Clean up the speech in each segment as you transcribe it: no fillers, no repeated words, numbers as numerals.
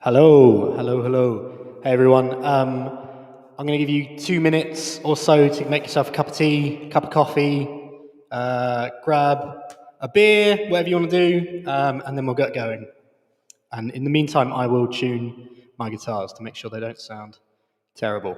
Hello, hello, hello. Hey everyone. I'm going to give you 2 minutes or so to make yourself a cup of tea, cup of coffee, grab a beer, whatever you want to do, and then we'll get going. And in the meantime, I will tune my guitars to make sure they don't sound terrible.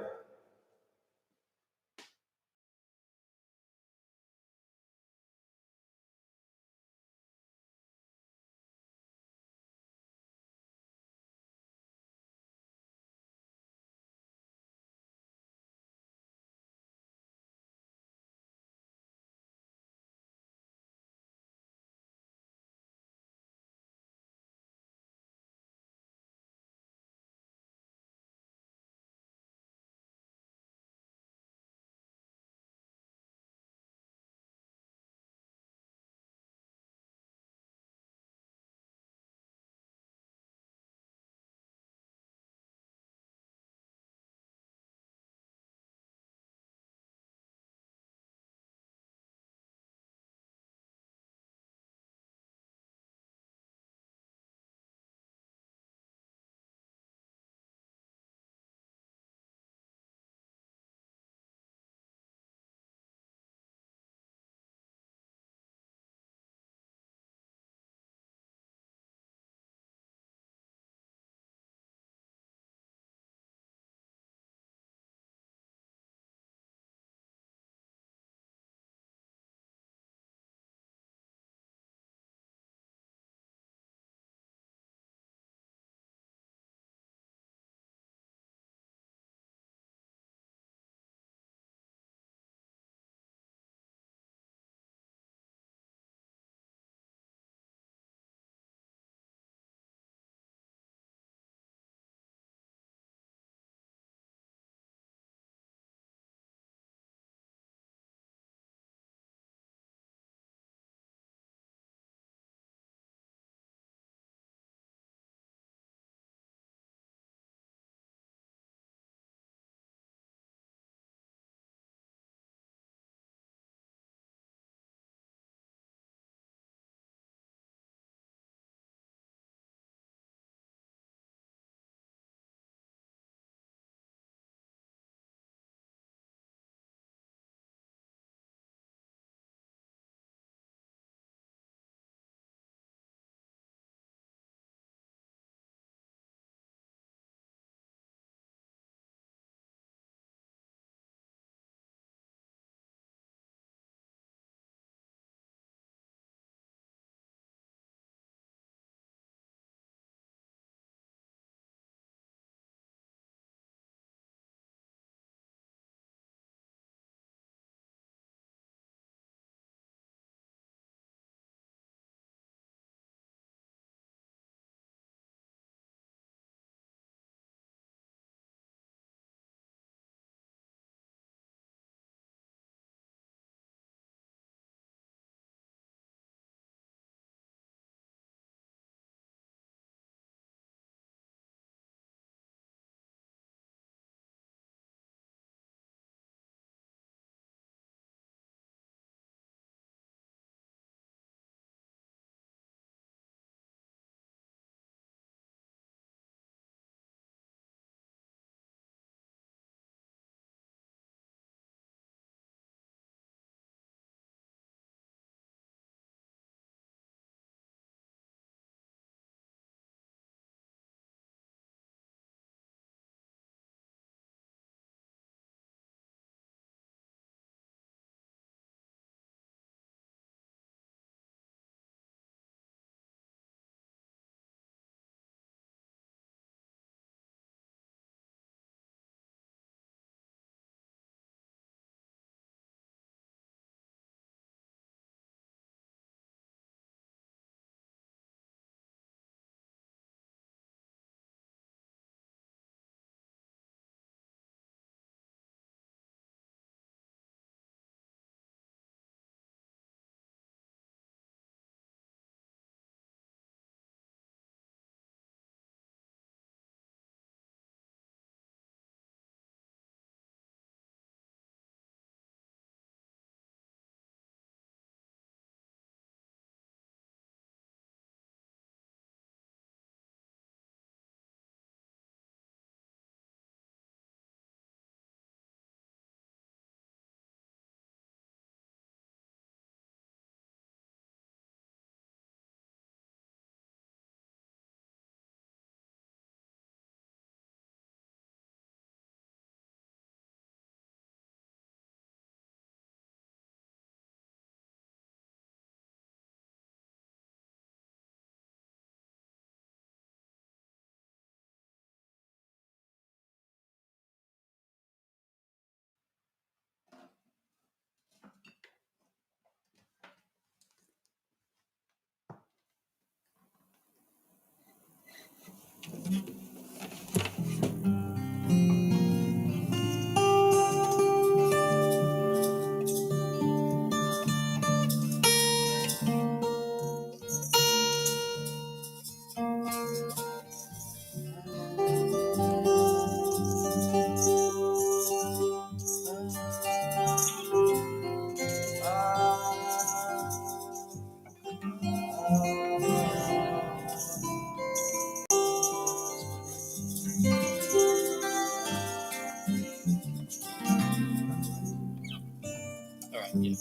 Yeah.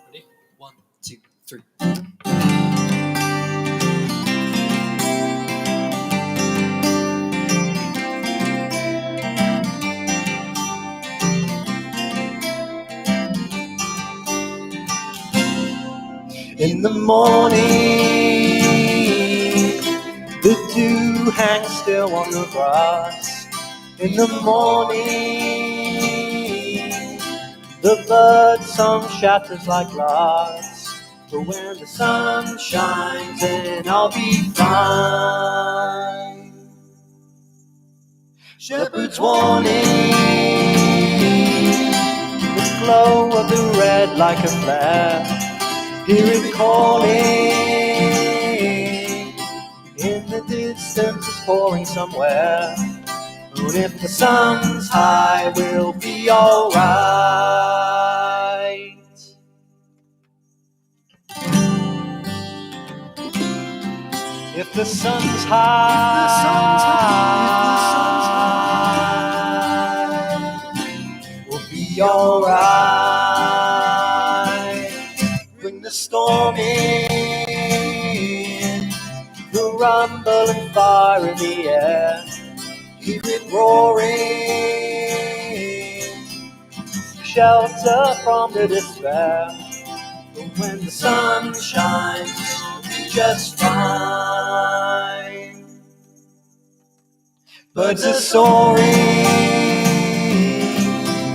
Ready? 1, 2, 3. In the morning, the dew hangs still on the grass. In the morning, the bird song shatters like glass. But when the sun shines, then I'll be fine. Shepherd's warning, the glow of the red like a flare. Hear it calling, in the distance it's pouring somewhere. And if the sun's high, we'll be alright. If the sun's high, we'll be alright. Bring the storm in, the rumble and fire in the air. Hear it roaring, shelter from the despair. But when the sun shines, we'll be just fine. Birds are soaring,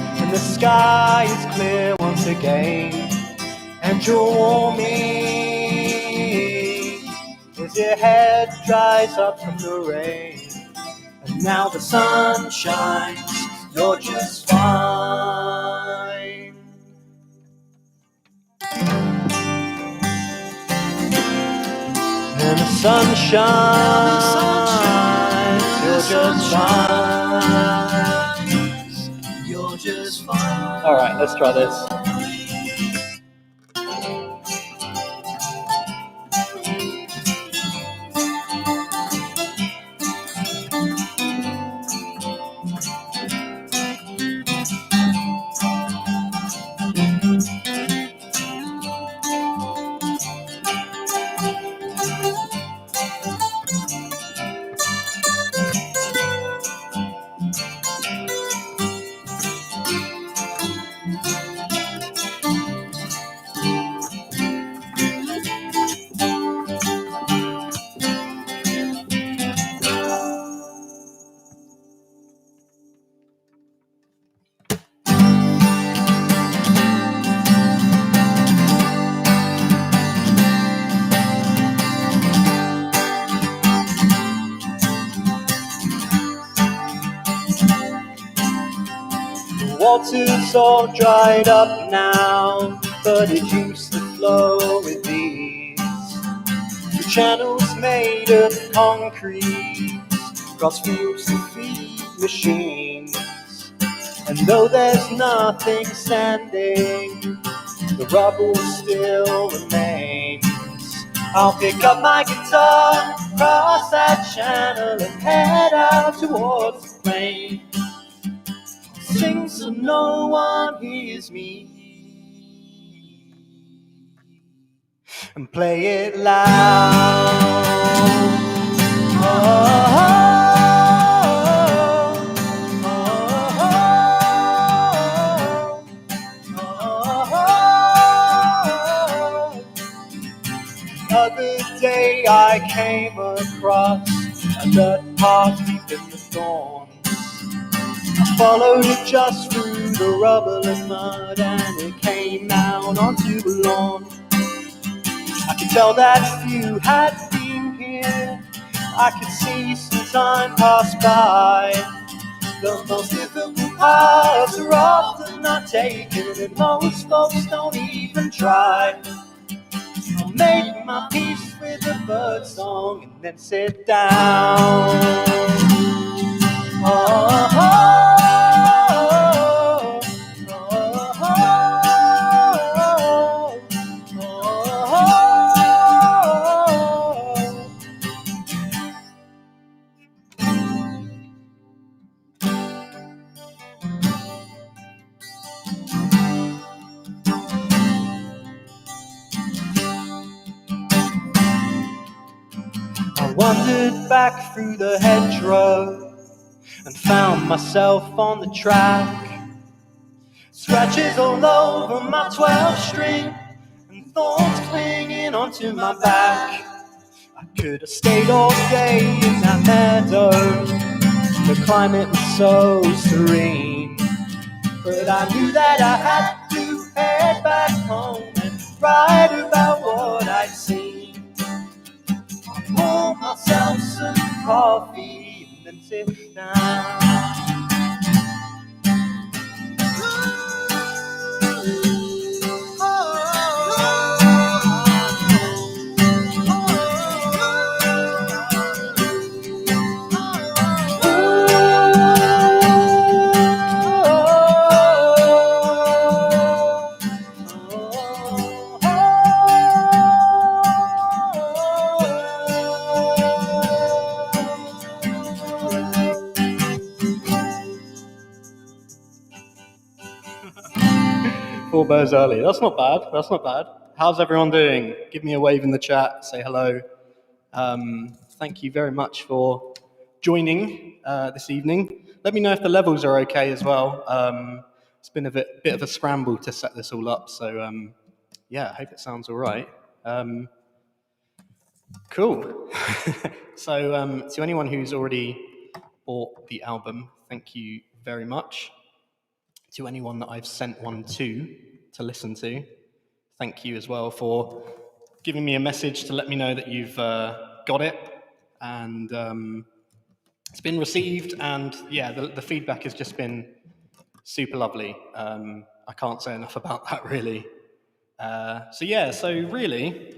and the sky is clear once again. And you're warming as your head dries up from the rain. And now the sun shines, you're just fine. And the sun shines, you're just fine. You're just fine. All right, let's try this. Water's all dried up now, but it used to flow with ease. The channels made of concrete, cross fields to feed machines. And though there's nothing standing, the rubble still remains. I'll pick up my guitar, cross that channel and head out towards the plain. Sing so no one hears me, and play it loud. Oh, Other day I came across a dirt path deep in the thorns. I followed it just through the rubble and mud, and it came down onto a lawn. I could tell that few had been here. I could see some time pass by. The most difficult paths are often not taken, and most folks don't even try. I'll make my peace with the bird song and then sit down. wandered back through the hedgerow and found myself on the track. Scratches all over my 12-string and thorns clinging onto my back. I could have stayed all day in that meadow, the climate was so serene, but I knew that I had to head back home and write about what I'd seen. I pour myself some coffee and then sit down. Four birds early. That's not bad. That's not bad. How's everyone doing? Give me a wave in the chat. Say hello. Thank you very much for joining this evening. Let me know if the levels are okay as well. It's been a bit of a scramble to set this all up, so yeah, I hope it sounds all right. Cool. So to anyone who's already bought the album, thank you very much. To anyone that I've sent one to listen to, thank you as well for giving me a message to let me know that you've got it, and it's been received, and yeah, the feedback has just been super lovely. I can't say enough about that, really. So really,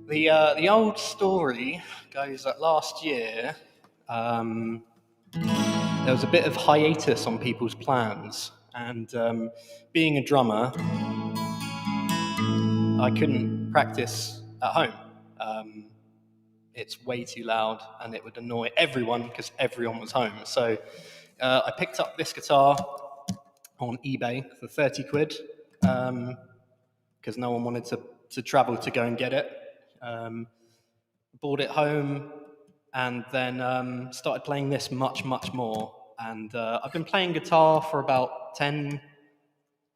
the old story goes that last year there was a bit of hiatus on people's plans, and being a drummer, I couldn't practice at home. It's way too loud and it would annoy everyone because everyone was home. So I picked up this guitar on eBay for 30 quid because no one wanted to travel to go and get it. Bought it home and then started playing this much more. And I've been playing guitar for about 10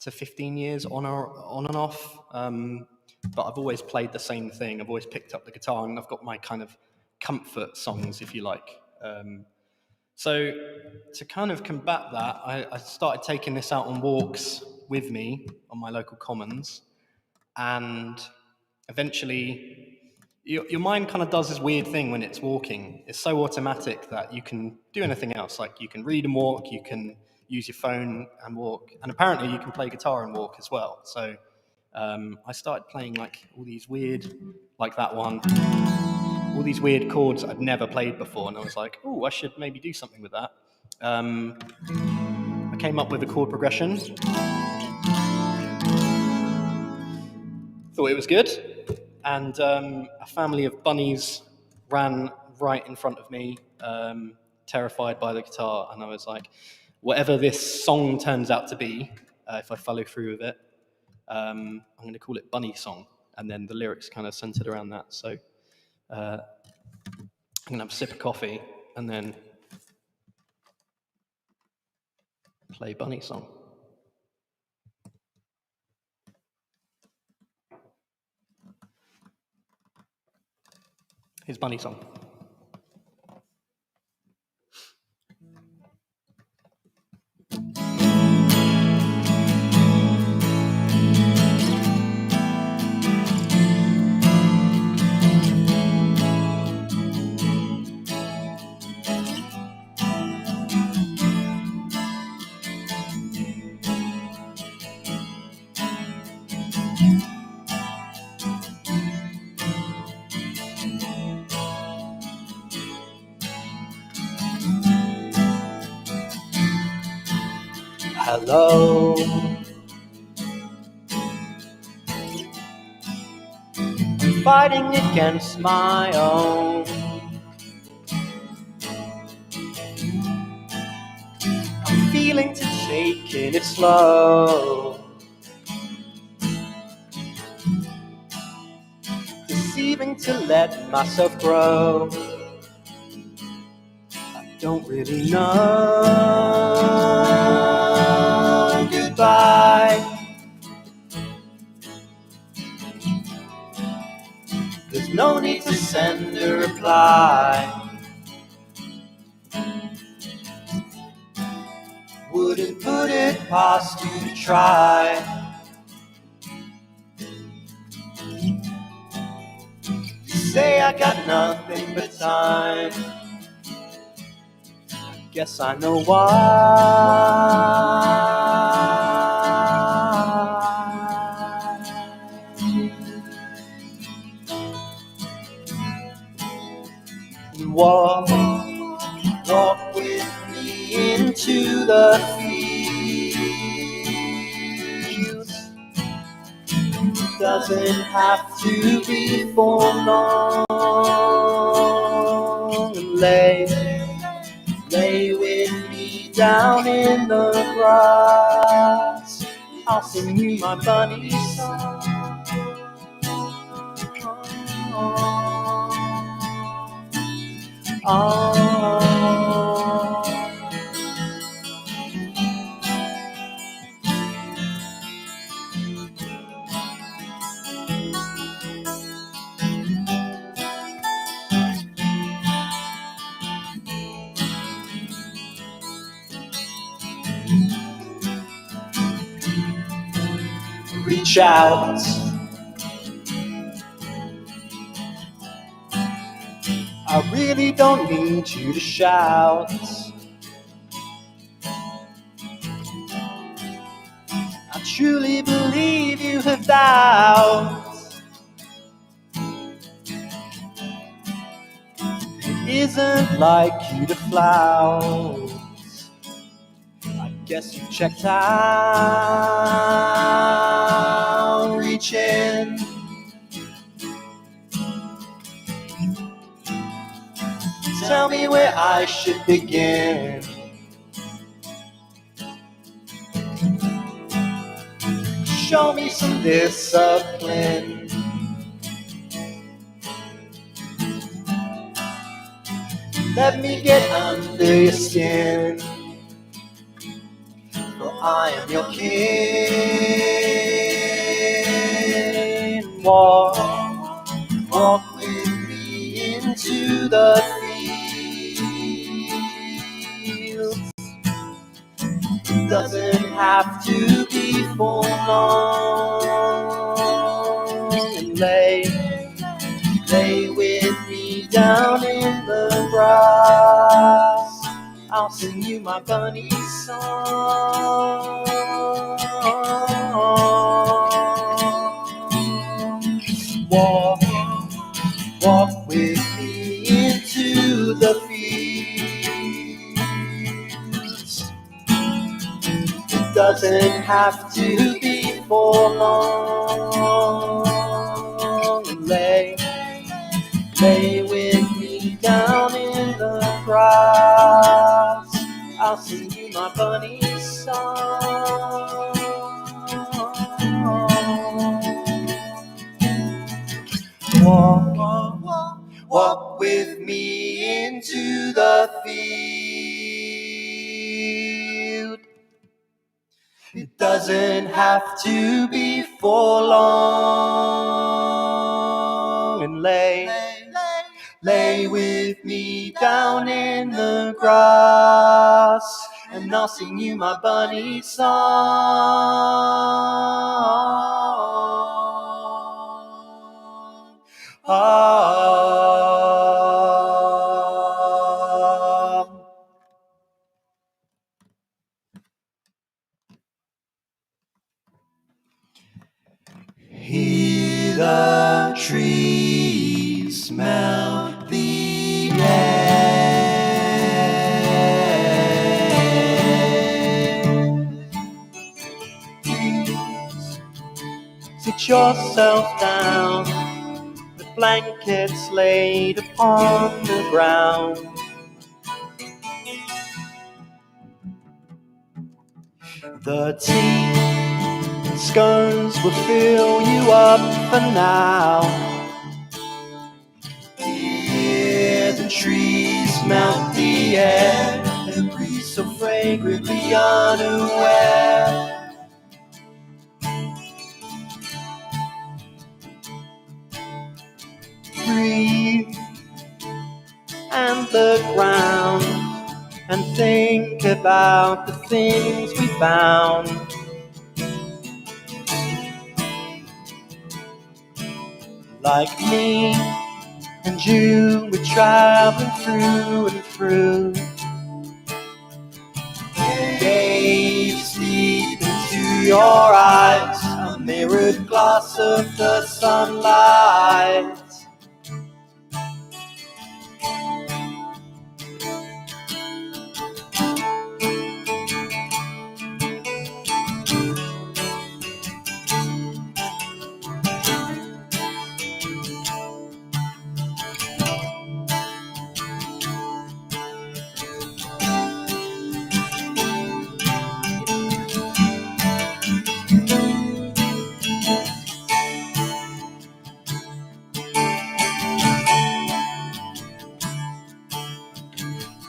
to 15 years on and off. But I've always played the same thing. I've always picked up the guitar and I've got my kind of comfort songs, if you like. So to kind of combat that, I started taking this out on walks with me on my local commons, and eventually your mind kind of does this weird thing when it's walking. It's so automatic that you can do anything else. Like you can read and walk, you can use your phone and walk, and apparently you can play guitar and walk as well. So I started playing like all these weird, like that one, all these weird chords I'd never played before, and I was like, oh, I should maybe do something with that. I came up with a chord progression, thought it was good, and a family of bunnies ran right in front of me, terrified by the guitar, and I was like, whatever this song turns out to be, if I follow through with it, I'm going to call it Bunny Song, and then the lyrics kind of centered around that. So I'm going to have a sip of coffee and then play Bunny Song. Here's Bunny Song. Hello. I'm fighting against my own. I'm feeling to taking it slow. receiving to let myself grow. I don't really know. Goodbye. There's no need to send a reply. Wouldn't put it past you to try. You say I got nothing but time. I guess I know why. Walk with me into the fields. Doesn't have to be for long. And lay with me down in the grass. I'll sing you my bunny song. Reach out. I really don't need you to shout. I truly believe you have doubts. It isn't like you to flout. I guess you checked out. Reach in. Tell me where I should begin. Show me some discipline. Let me get under your skin. For I am your king. Walk with me into the fields. Doesn't have to be for long. And lay with me down in the grass. I'll sing you my bunny song. Walk with me into the fields. It doesn't have to be for long. Lay with me down in the grass. I'll sing you my bunny song. Walk with me into the field. It doesn't have to be for long. And lay with me down in the grass. And I'll sing you my bunny song. Hear the trees, smell the air. Sit yourself down, the blankets laid upon the ground. The tea and scones will fill you up for now. trees melt the air, a breeze so fragrantly unaware. Breathe and look round and think about the things we found. Like me and you, we're traveling through and through. Gaze deep into your eyes, a mirrored glass of the sunlight.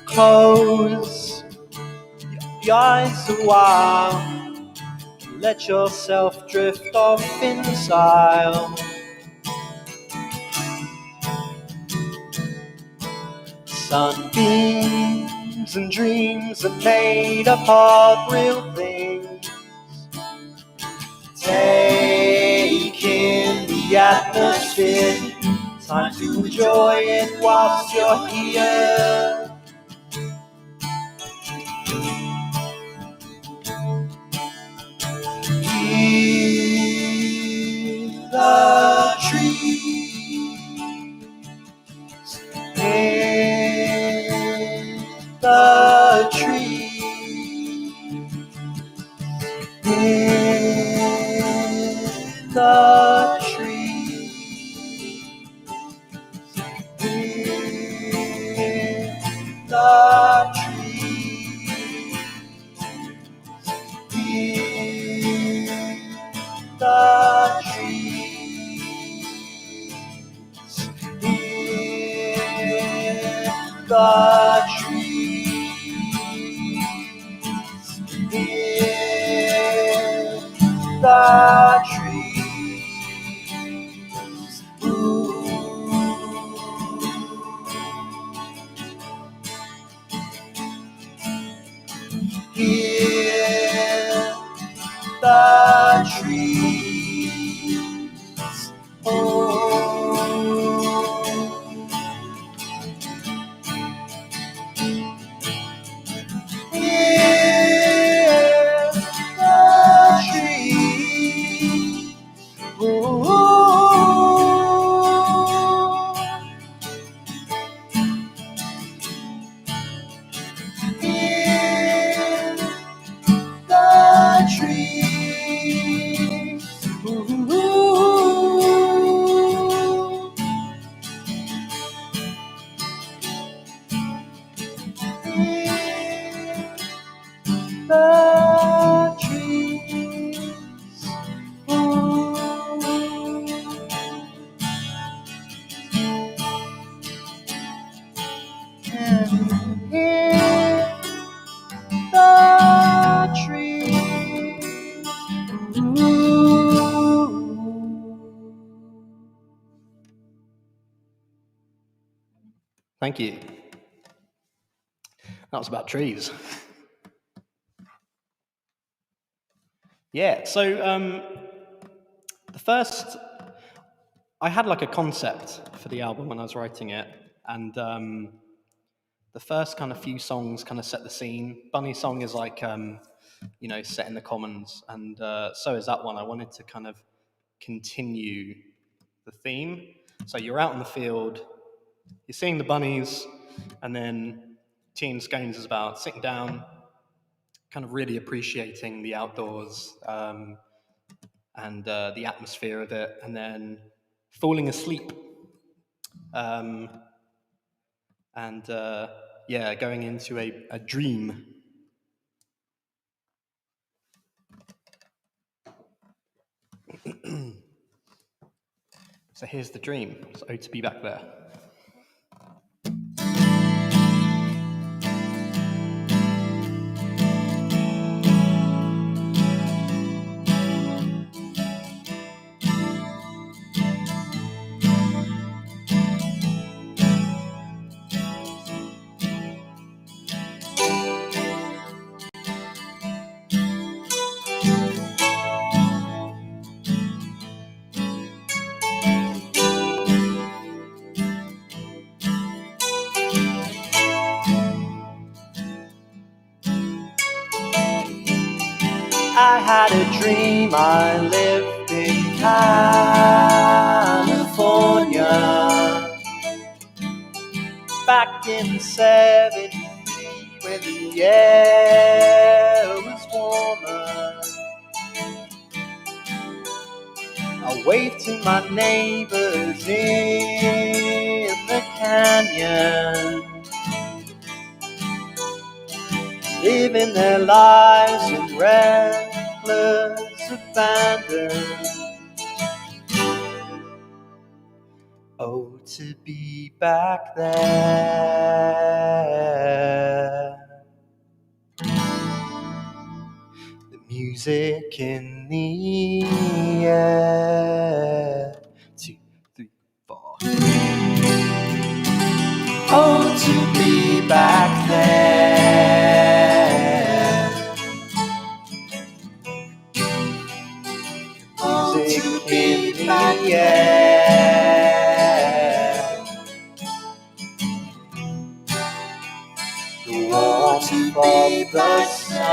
Close your eyes a while, let yourself drift off in style. Sunbeams and dreams are made up of real things. Take in the atmosphere, time to enjoy it whilst you're here. Hear the trees, hear the trees, hear the trees, hear the trees, hear the trees, hear the trees, hear the trees. Ooh. Hear the trees. Oh. Hear the trees. Ooh. Hear the trees. Ooh. Hear the trees. Ooh. And hear the trees. Ooh. Thank you. That was about trees. Yeah, so the first, I had like a concept for the album when I was writing it, and the first kind of few songs kind of set the scene. Bunny Song is like, set in the commons, and so is that one. I wanted to kind of continue the theme. So you're out in the field, you're seeing the bunnies, and then Teen Scones is about sitting down, kind of really appreciating the outdoors and the atmosphere of it, and then falling asleep. And going into a dream. So here's the dream. It's O to be back there. dream I lived in California back in '73 when the air was warmer. I waved to my neighbors in the canyon, living their lives in reckless abandon. Oh, to be back there. The music in the air. 2, 3, 4. Oh, to be back there. Oh, to be back there. The warmth of the sun,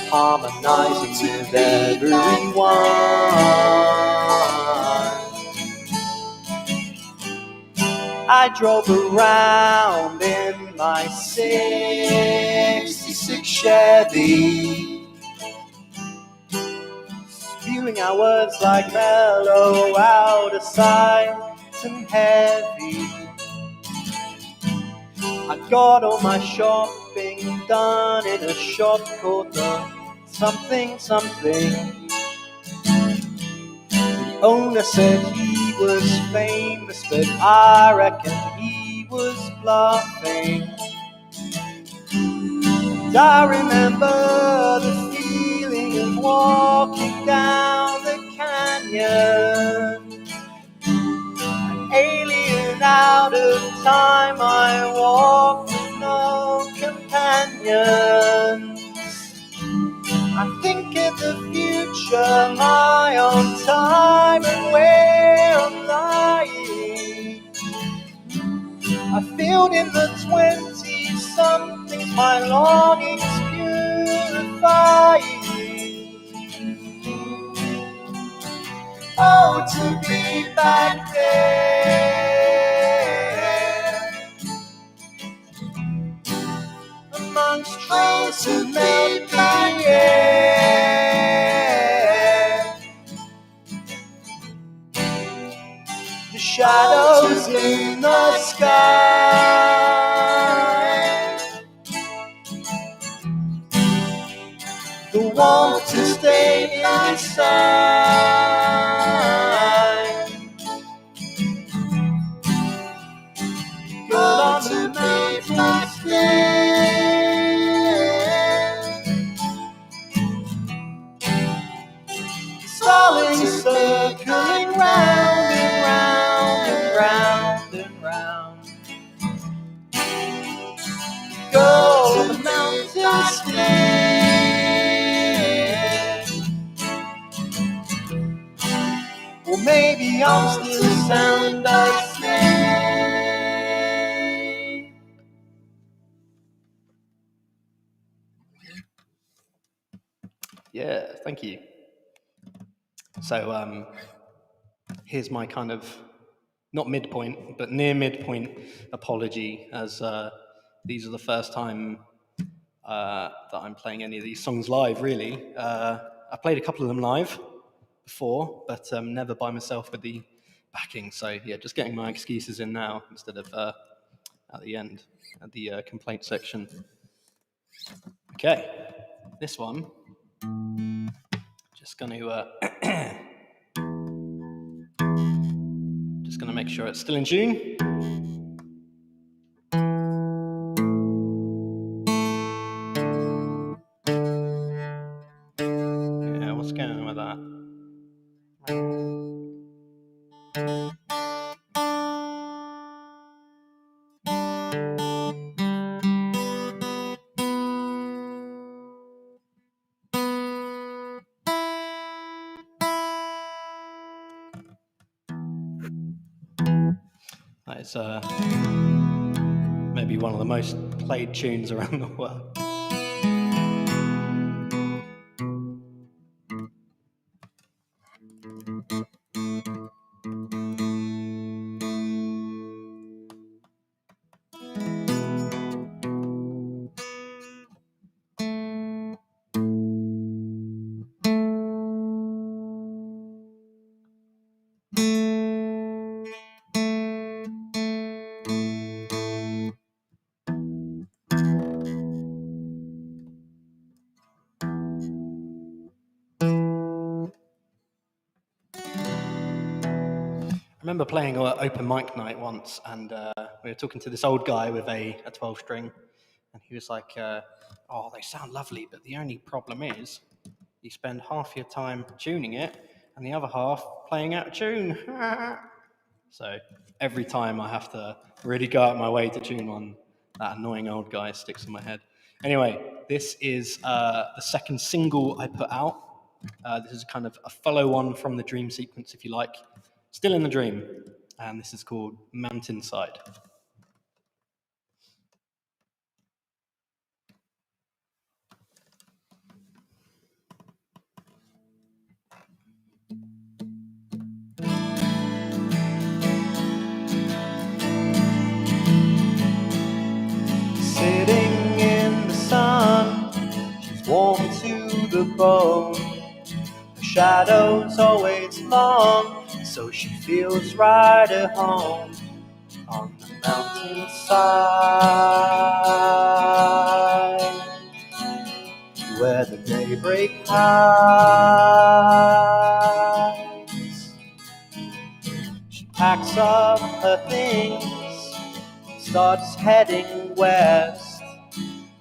harmonizing with everyone. I drove around in my '66 Chevy, spewing out words like mellow, out of sight and heavy. I got all my shopping done in a shop called the something something. The owner said he was famous, but I reckon he was bluffing. And I remember the feeling of walking down the canyon, an alien out of time. I walked with no companions. I think of the future, my own time and where I'm lying. I feel in the 20-somethings, my longings purifying. Oh, to be back there, amongst trees who made the air, the shadows in the sky, the warmth to stay inside. Good on the mountains there, starlings circling round and round and round and round. Go on the mountains there, or maybe I'm still sound asleep. Yeah, thank you. So here's my kind of, not midpoint, but near midpoint apology, as these are the first time that I'm playing any of these songs live, really. I played a couple of them live before, but never by myself with the backing. So yeah, just getting my excuses in now instead of at the end, at the complaint section. Okay, this one, just going to make sure it's still in tune. Yeah, what's going on with that? That is maybe one of the most played tunes around the world. I remember playing an open mic night once, and we were talking to this old guy with a 12-string, and he was like, oh, they sound lovely, but the only problem is you spend half your time tuning it and the other half playing out of tune. So every time I have to really go out my way to tune one, that annoying old guy sticks in my head. Anyway, this is the second single I put out. This is kind of a follow-on from the Dream sequence, if you like. Still in the Dream, and this is called Mountainside. Sitting in the sun, she's warm to the bone. Her shadow's always long, so she feels right at home on the mountainside, where the daybreak hides. She packs up her things, starts heading west.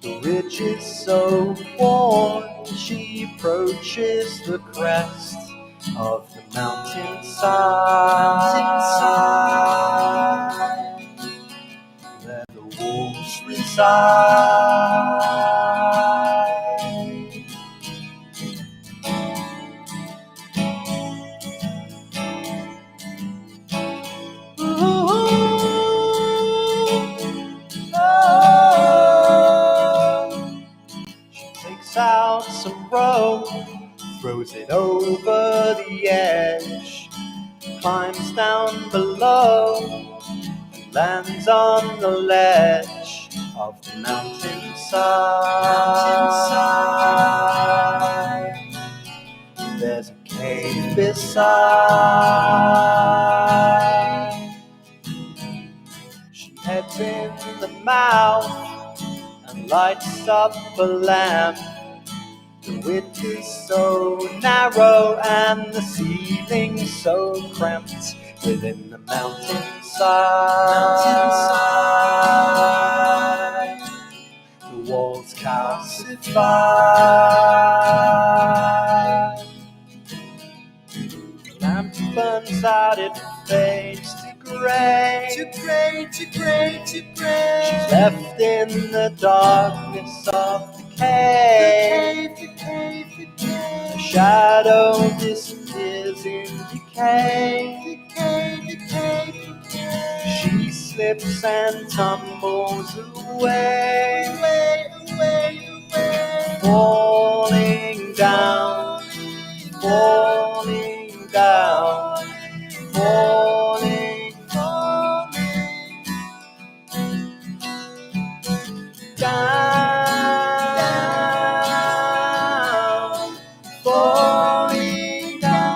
The ridge is so worn, she approaches the crest of the mountainside, where the wolves reside. Out some rope, throws it over the edge, climbs down below, and lands on the ledge of the mountainside. There's a cave beside. She heads in the mouth and lights up a lamp. The width is so narrow and the ceiling so cramped within the mountainside. The walls calcify. The lamp burns out, it fades to grey, to grey, to grey, to grey. She's left in the darkness of the cave. The shadow disappears in decay. She slips and tumbles away, falling down, falling down, falling down. Falling down.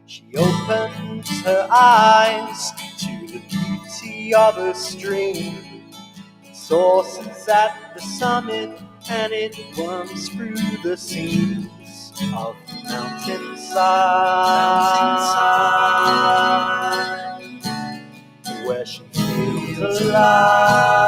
She opens her eyes to the beauty of a stream. It sources at the summit and it worms through the seams of the mountainside, where she feels alive.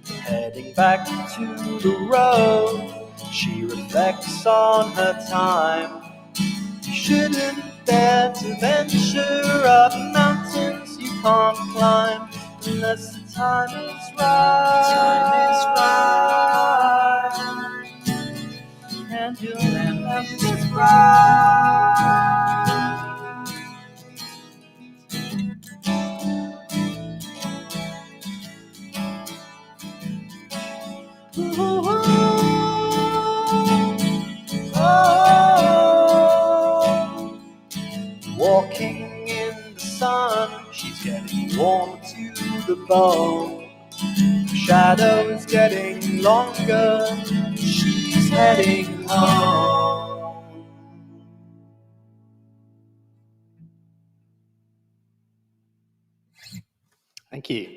Heading back to the road, she reflects on her time. You shouldn't dare to venture up mountains you can't climb. unless the time is right. And you'll never this right. Walking in the sun, she's getting warm to the bone. The shadow is getting longer, she's heading home. Thank you.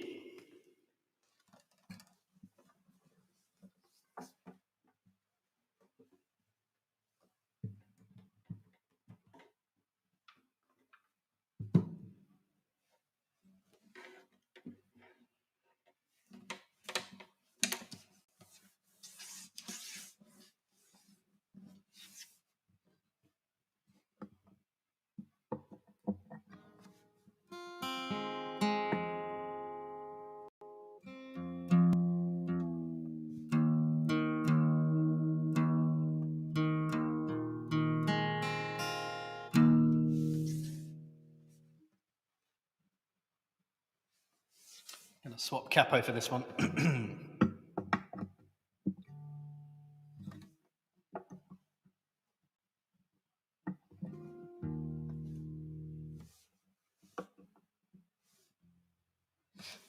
I'm going to swap capo for this one.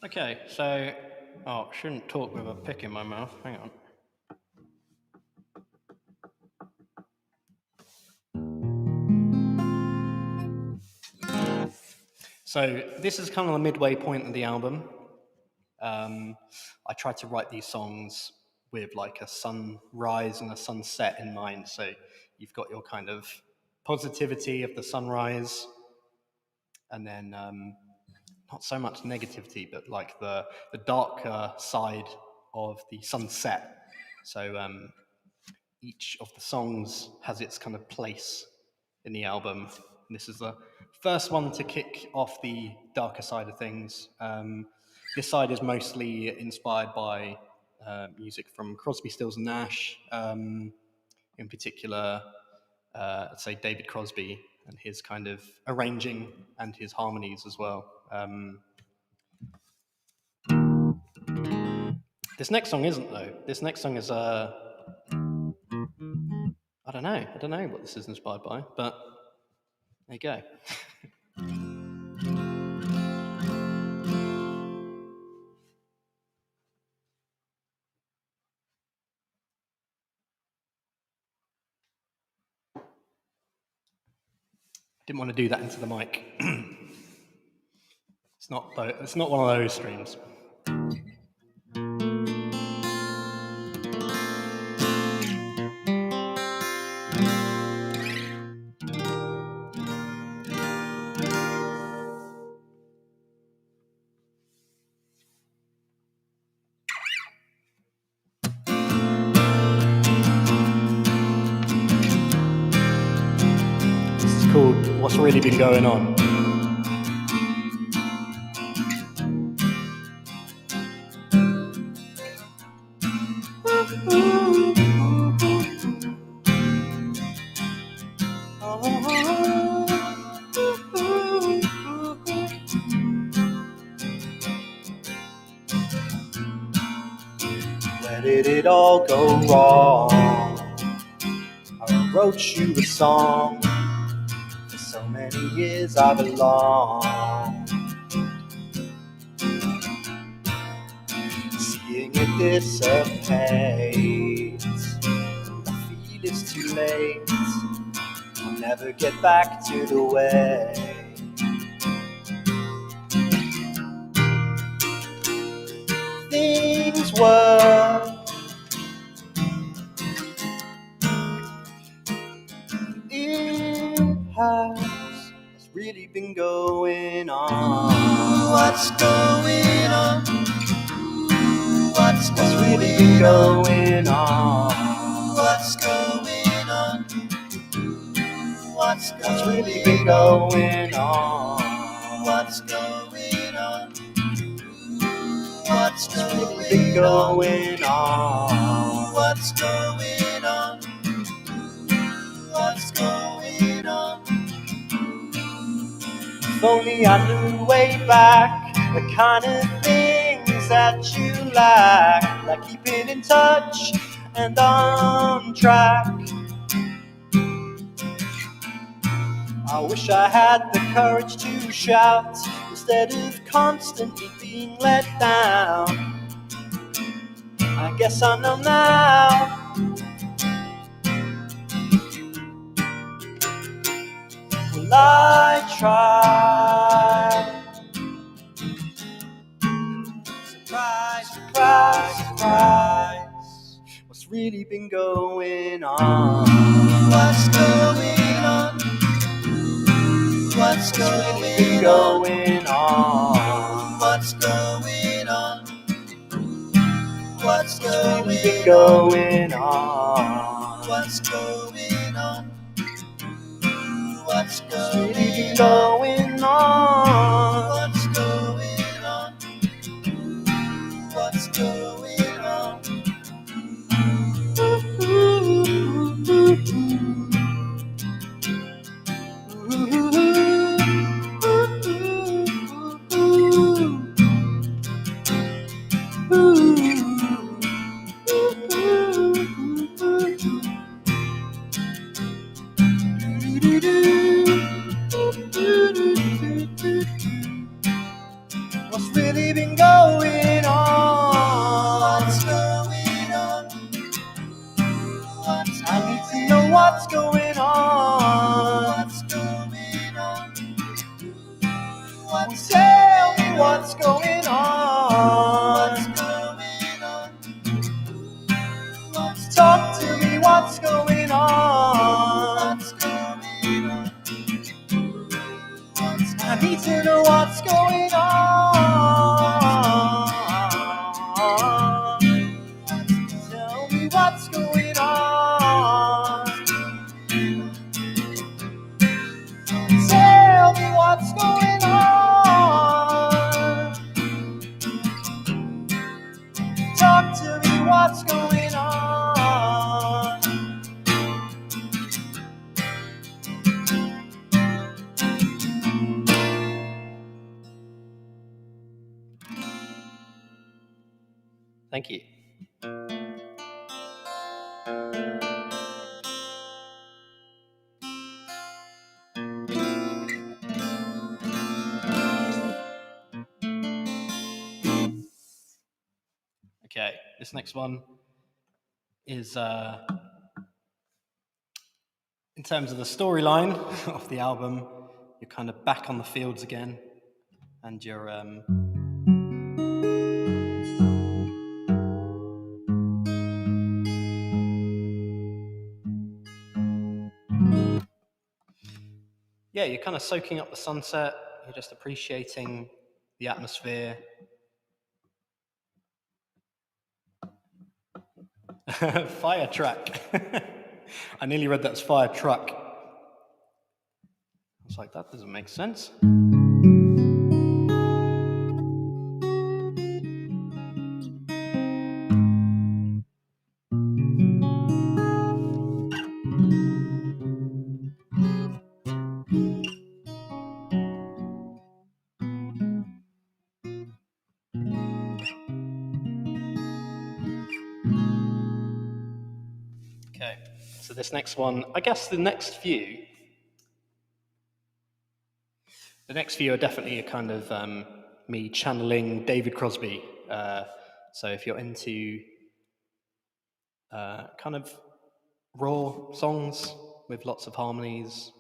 Okay, so, I shouldn't talk with a pick in my mouth. Hang on. So this is kind of the midway point of the album. I tried to write these songs with like a sunrise and a sunset in mind. So you've got your kind of positivity of the sunrise, and then not so much negativity, but like the darker side of the sunset. So each of the songs has its kind of place in the album. And this is the first one to kick off the darker side of things. This side is mostly inspired by music from Crosby, Stills and Nash, in particular, let's say David Crosby and his kind of arranging and his harmonies as well. This next song isn't, though. This next song is, I don't know what this is inspired by, but there you go. Didn't want to do that into the mic. It's not one of those streams. This is called What's Really Been Going On. Where did it all go wrong? I wrote you a song. For so many years I belong. Seeing it dissipate, I feel it's too late. I'll never get back to the way things were. What's really been going on? What's going on? What's really been going on? What's going on? What's really been going on? What's going on? What's really been going on? What's going on? What's going on? If only I knew way back the kind of things that you like keeping in touch and on track. I wish I had the courage to shout instead of constantly being let down. I guess I know now. Well, I tried. Surprise, surprise, surprise. What's really been going on? What's going on? What's really been going on? going on? What's going on? What's really been going going on? What's going on? What's really been going going on? What's going on? What's going on? What's really been going on? What's going on? What's I need to know what's going on. What's going on? What's Tell me what's going on. going on? What's Talk to me what's going on. What's going on? What's I need to know what's going on. Tell me what's going on. Tell me what's going on. Talk to me what's going on. Thank you. Okay, this next one is in terms of the storyline of the album, you're kind of back on the fields again, and you're yeah, you're kind of soaking up the sunset, you're just appreciating the atmosphere. Fire truck. I nearly read that as fire truck. I was like, that doesn't make sense. Okay, so this next one, I guess the next few are definitely a kind of me channeling David Crosby. So if you're into kind of raw songs with lots of harmonies,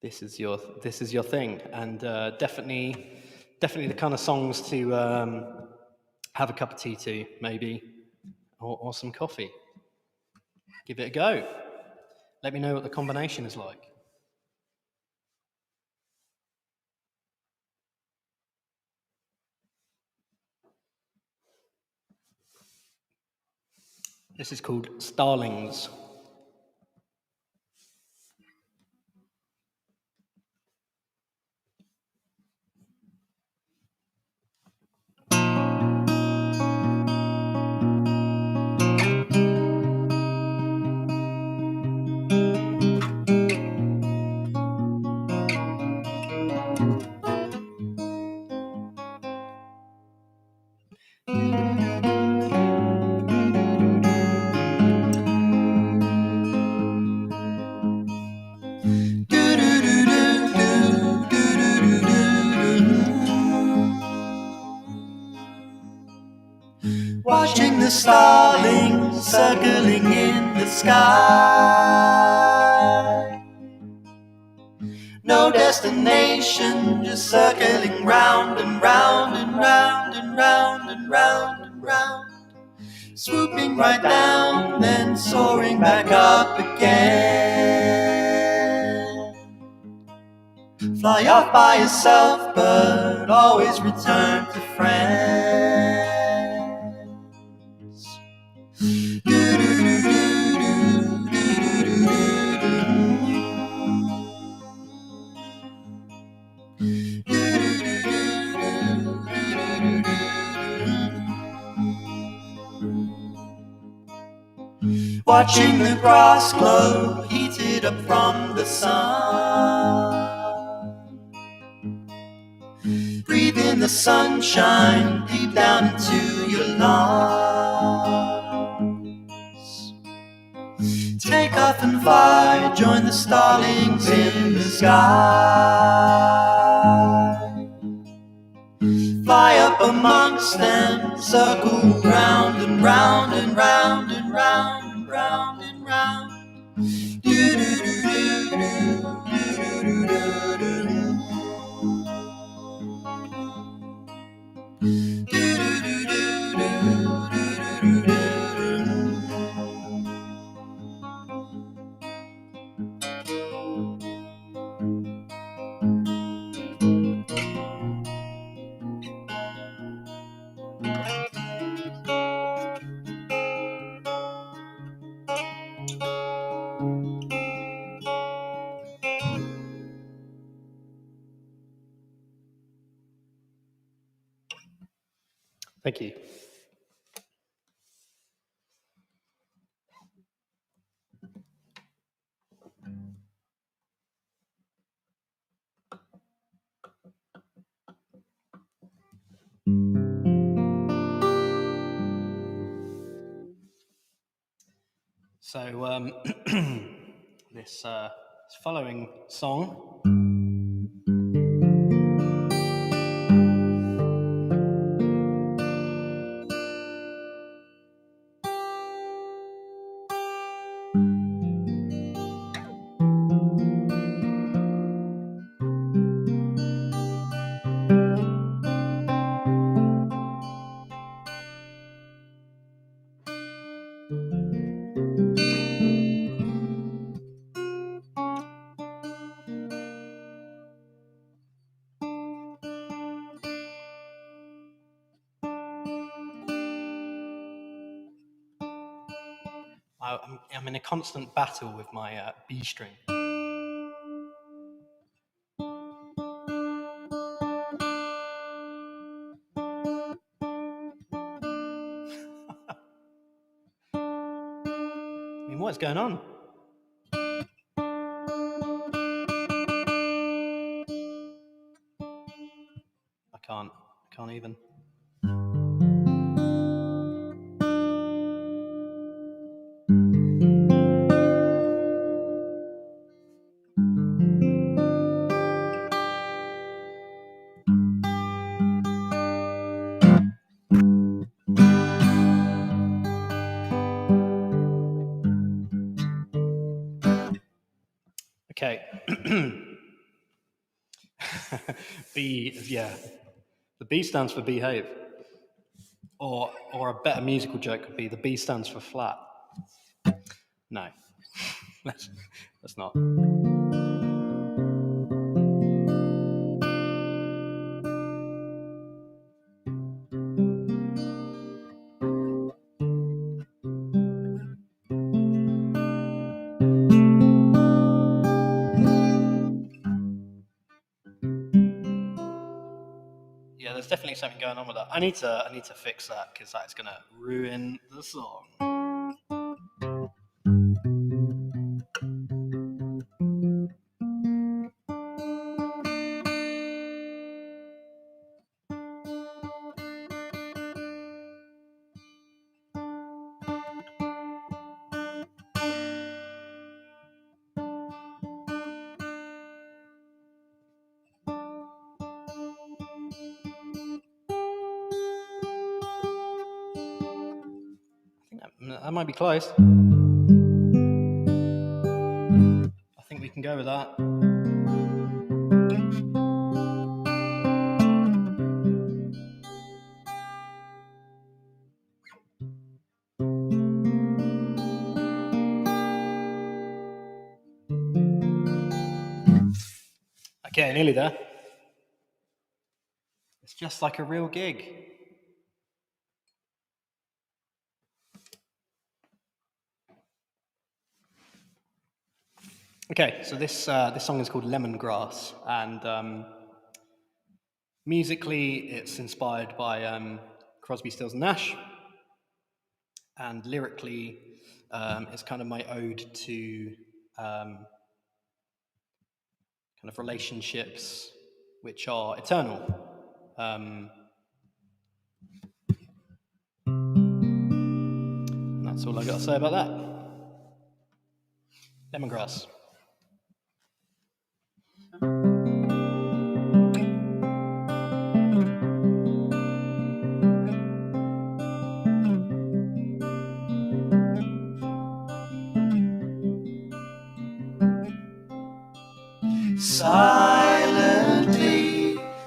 this is your thing, and definitely the kind of songs to have a cup of tea to, maybe, or some coffee. Give it a go. Let me know what the combination is like. This is called Starlings. Watching the starlings circling in the sky. No destination, just circling round and round and round and round and round and round. Swooping right down, then soaring back up again. Fly off by yourself, but always return to friends. Watching the grass glow, heated up from the sun. Breathe in the sunshine, deep down into your lungs. Take off and fly, join the starlings in the sky. Fly up amongst them, circle round and round and round and round and round and round. Thank you. So this following song I'm in a constant battle with my B string. I mean, what's going on? I can't even. Okay. B, yeah. The B stands for behave. Or a better musical joke would be the B stands for flat. No. That's not. Yeah, there's definitely something going on with that. I need to fix that because that's gonna ruin the song. That might be close. I think we can go with that. Okay, nearly there. It's just like a real gig. Okay, so this song is called Lemongrass, and musically it's inspired by Crosby, Stills and Nash, and lyrically it's kind of my ode to kind of relationships which are eternal. And that's all I got to say about that. Lemongrass. Silently,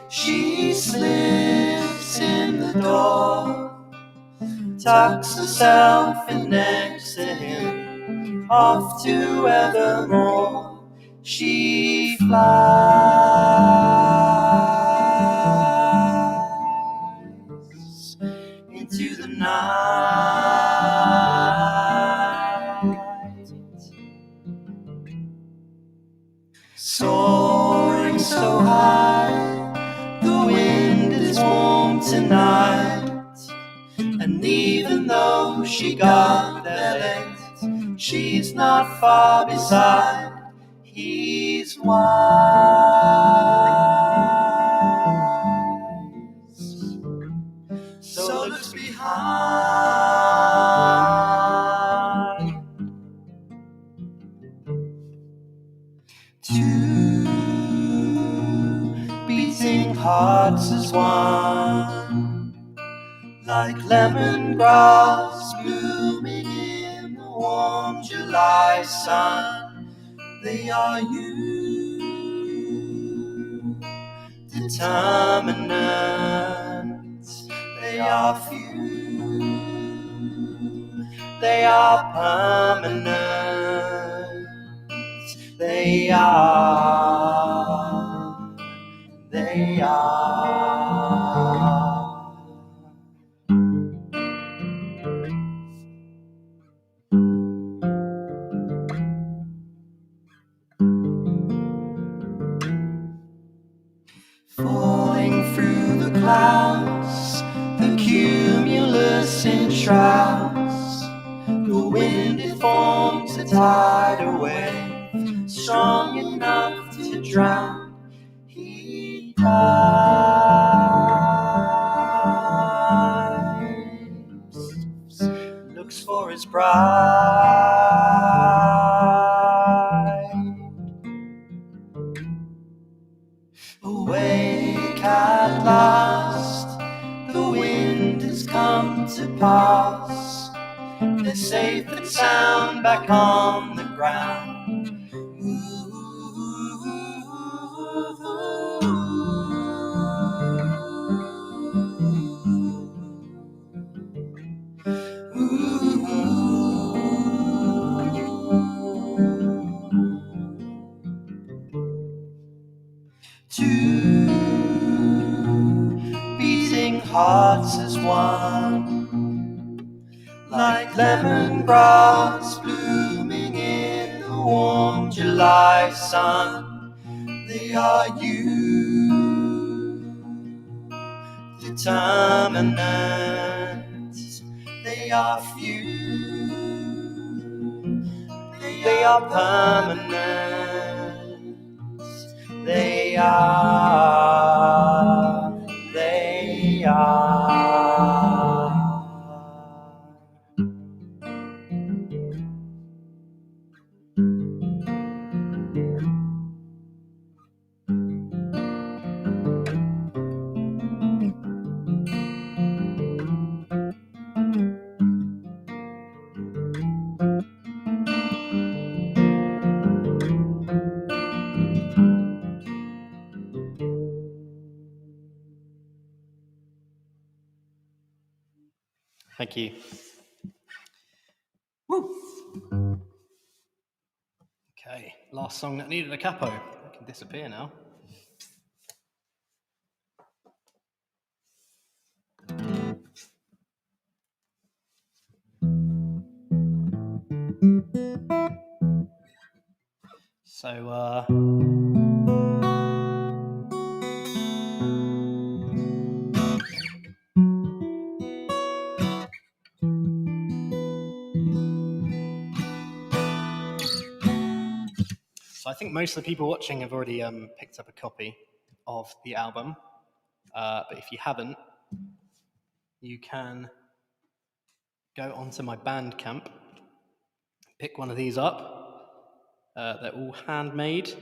she slips in the door, tucks herself in next to him, off to evermore. She flies into the night, soaring so high. The wind is warm tonight, and even though she got there late, she's not far beside. He's wise, so looks behind. Two beating hearts as one, like lemongrass blooming in the warm July sun. They are you, determinant. They are few, they are permanent. They are. Falling through the clouds, the cumulus enshrouds. The wind it forms a tidal wave, strong enough to drown. He dives, looks for his bride. Awake at last, the wind has come to pass. They're safe and sound back on the ground. Two beating hearts as one, like lemongrass blooming in the warm July sun. They are you, determinant. They are few, they are permanent. They are. Thank you. Woo. Okay, last song that needed a capo. It can disappear now. So, So I think most of the people watching have already picked up a copy of the album. But if you haven't, you can go onto my Bandcamp, pick one of these up. They're all handmade,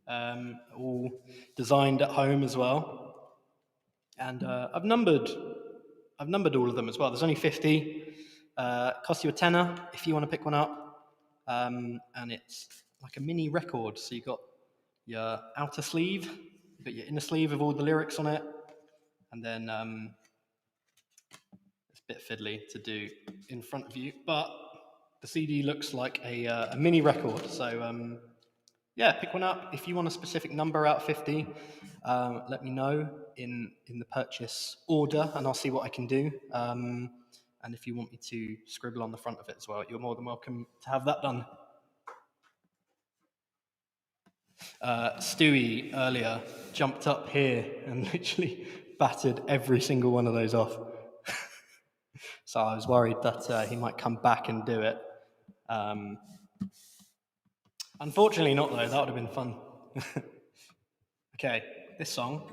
all designed at home as well. And I've numbered all of them as well. There's only 50. Costs you a tenner if you want to pick one up. And it's like a mini record. So you've got your outer sleeve, you've got your inner sleeve with all the lyrics on it, and then it's a bit fiddly to do in front of you, but the CD looks like a mini record. So yeah, pick one up. If you want a specific number out of 50, let me know in the purchase order, and I'll see what I can do. And if you want me to scribble on the front of it as well, you're more than welcome to have that done. Stewie earlier jumped up here and literally battered every single one of those off. So I was worried that he might come back and do it. Unfortunately not, though. That would have been fun. Okay, this song.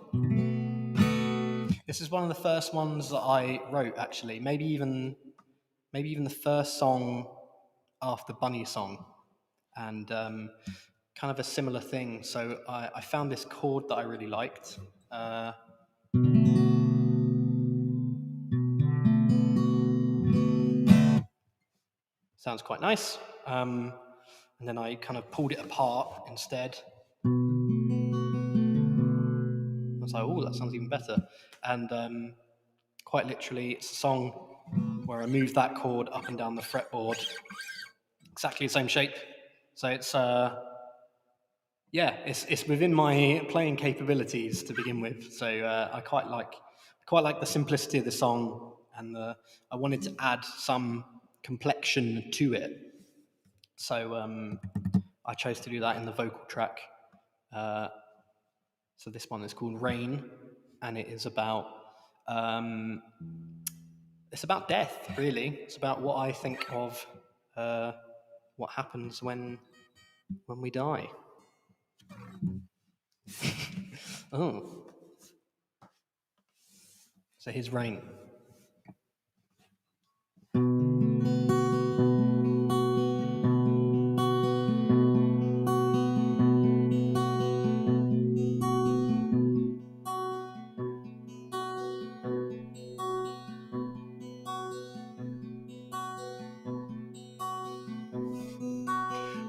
This is one of the first ones that I wrote, actually. Maybe even the first song after Bunny Song. And kind of a similar thing. So I found this chord that I really liked. Sounds quite nice. And then I kind of pulled it apart instead. I was like, oh, that sounds even better. And quite literally, it's a song where I move that chord up and down the fretboard, exactly the same shape. So it's it's within my playing capabilities to begin with. So I quite like the simplicity of the song, and I wanted to add some complexion to it. So I chose to do that in the vocal track. So this one is called Rain, and it is about death, really. It's about what I think of what happens when we die. Oh. So here's Rain.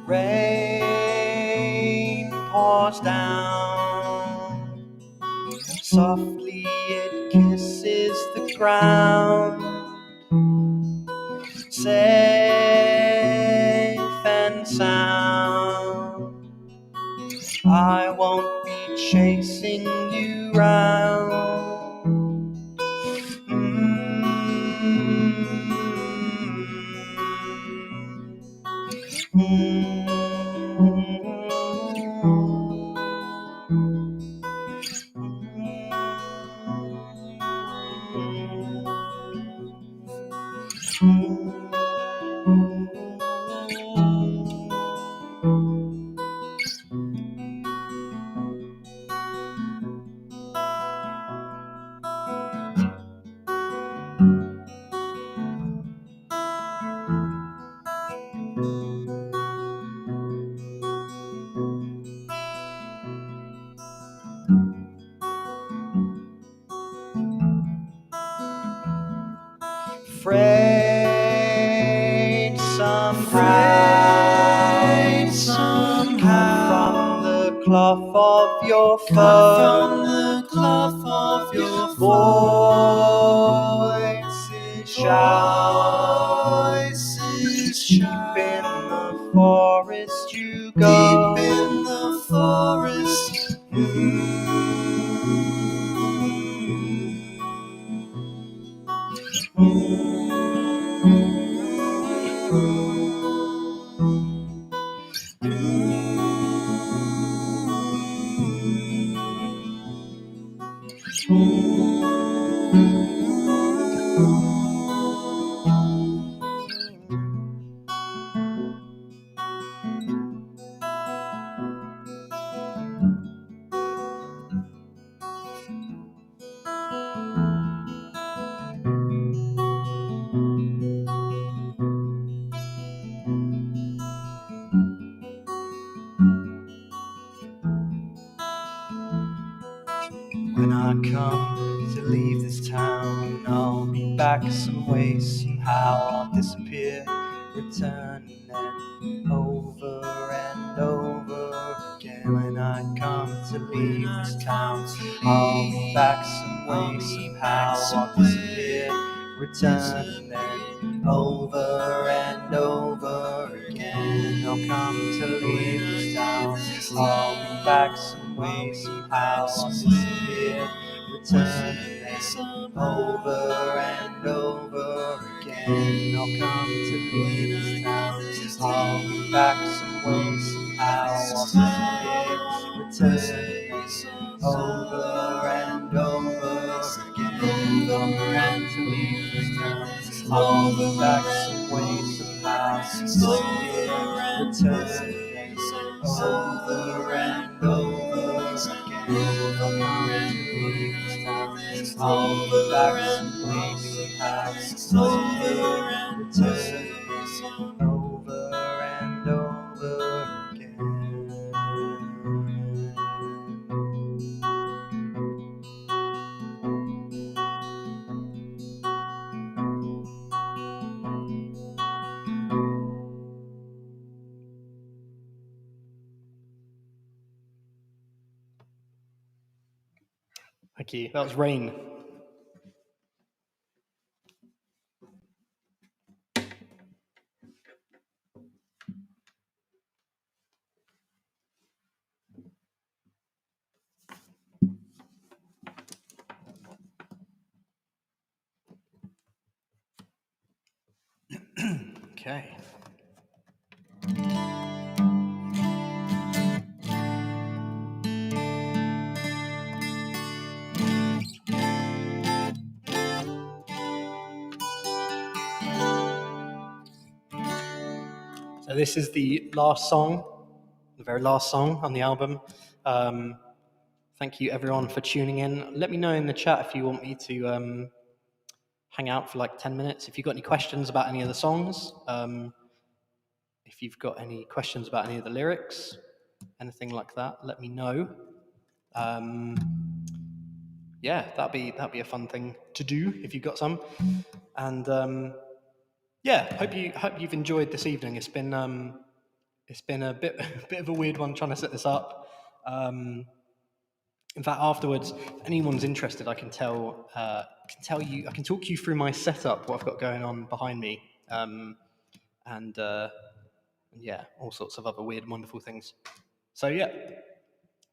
Rain pours down, softly it kisses the ground, safe and sound. I won't be chasing you round. Frayed somehow from the cloth of your foe. Voices voices shout. Deep in the forest you go. Deep in the forest. When I come to leave this town, I'll be back some way, somehow I'll disappear, returning and over again. When I come to leave this town, I'll be back some way, somehow I'll disappear, returning and over again. I'll come to leave this town, I'll be back some way, somehow I'll disappear, returning and over again. I'll come to leave this town, I'll be back some way, somehow I'll disappear, returning over again. I'll come to leave this town, I'll be back some way, somehow I'll disappear, returning over again. I'll come to leave this town, I'll be back some way, somehow I'll disappear, returning over again. Thank you. That was Rain. Okay. So this is the last song, the very last song on the album. Thank you everyone for tuning in. Let me know in the chat if you want me to hang out for like 10 minutes. If you've got any questions about any of the songs, if you've got any questions about any of the lyrics, anything like that, let me know. Yeah, that'd be a fun thing to do if you've got some. And yeah, hope you've enjoyed this evening. It's been a bit of a weird one trying to set this up. In fact, afterwards, if anyone's interested, I can talk you through my setup, what I've got going on behind me, and yeah, all sorts of other weird and wonderful things. So yeah,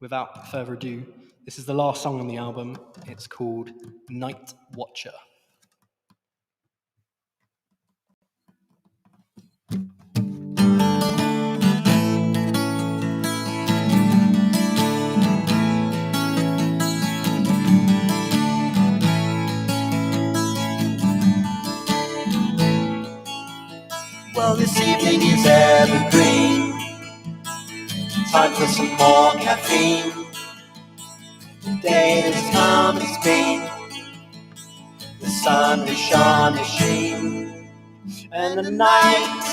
without further ado, this is the last song on the album. It's called Night Watcher. Well, this evening is evergreen. Time for some more caffeine. The day has come, it's been. The sun has shone its sheen, and the night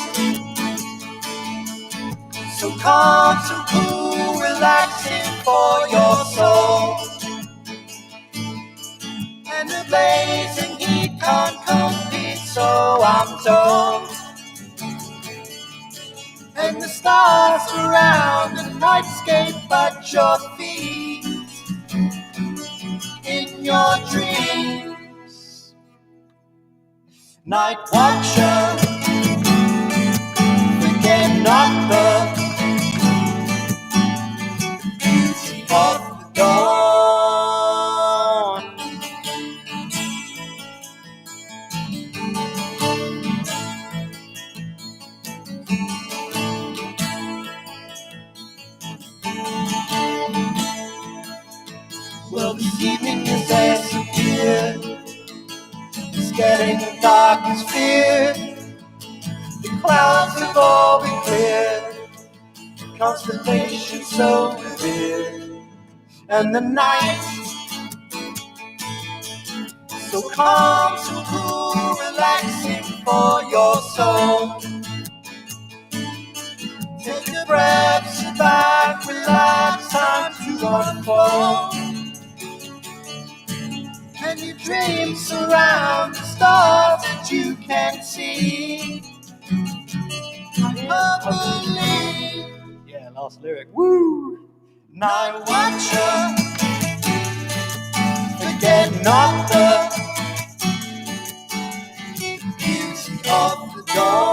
so calm, so cool, relaxing for your soul. And the blazing heat can't compete, so I'm told. And the stars surround the nightscape at your feet. In your dreams, night watcher, forget not the beauty of the dawn. Well, this evening is disappeared. It's getting dark as fear. The clouds have all been cleared. Constellations so revered. And the night so calm, so cool, relaxing for your soul. Take a breath, sit back, relax, time to unfold. And your dreams surround the stars that you can see. I believe. Yeah, last lyric. Woo! Night watcher, forget not the beauty of the dawn.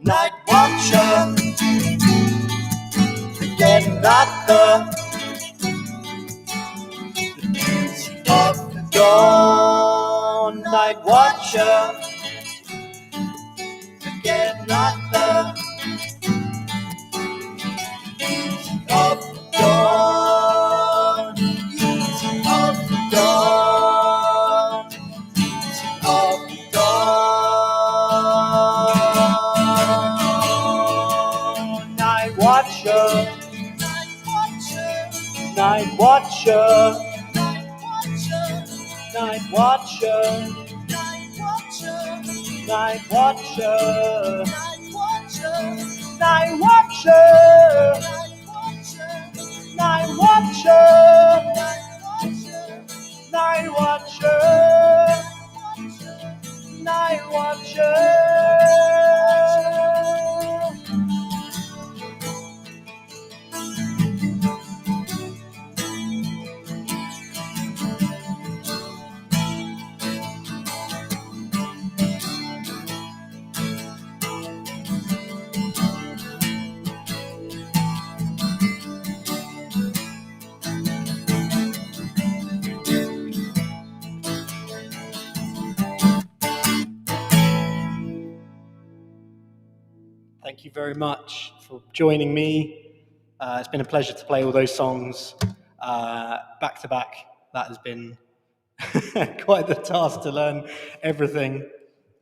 Night watcher, forget not the beauty of the dawn. Night watcher, forget not the beauty of the dawn. Beauty of the dawn. Beauty of the dawn. Night watcher, night watcher, night watcher, night watcher, night watcher, night watcher, night watcher, night watcher. Thank you very much for joining me. It's been a pleasure to play all those songs back to back. That has been quite the task to learn everything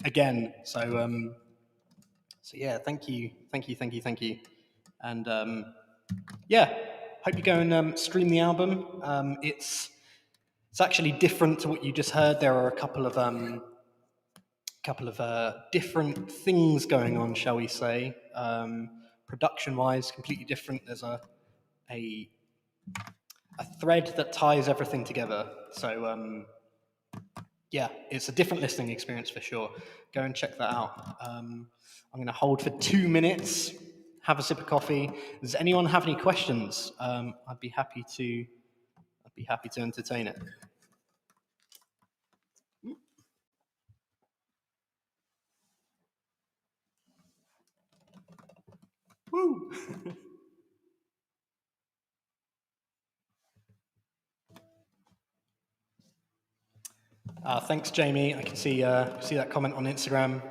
again. So yeah, thank you. And yeah, hope you go and stream the album. It's actually different to what you just heard. There are a couple of different things going on, shall we say. Production-wise, completely different. There's a thread that ties everything together. So yeah, it's a different listening experience for sure. Go and check that out. I'm going to hold for 2 minutes, have a sip of coffee. Does anyone have any questions? I'd be happy to entertain it. Woo! Thanks, Jamie. I can see that comment on Instagram.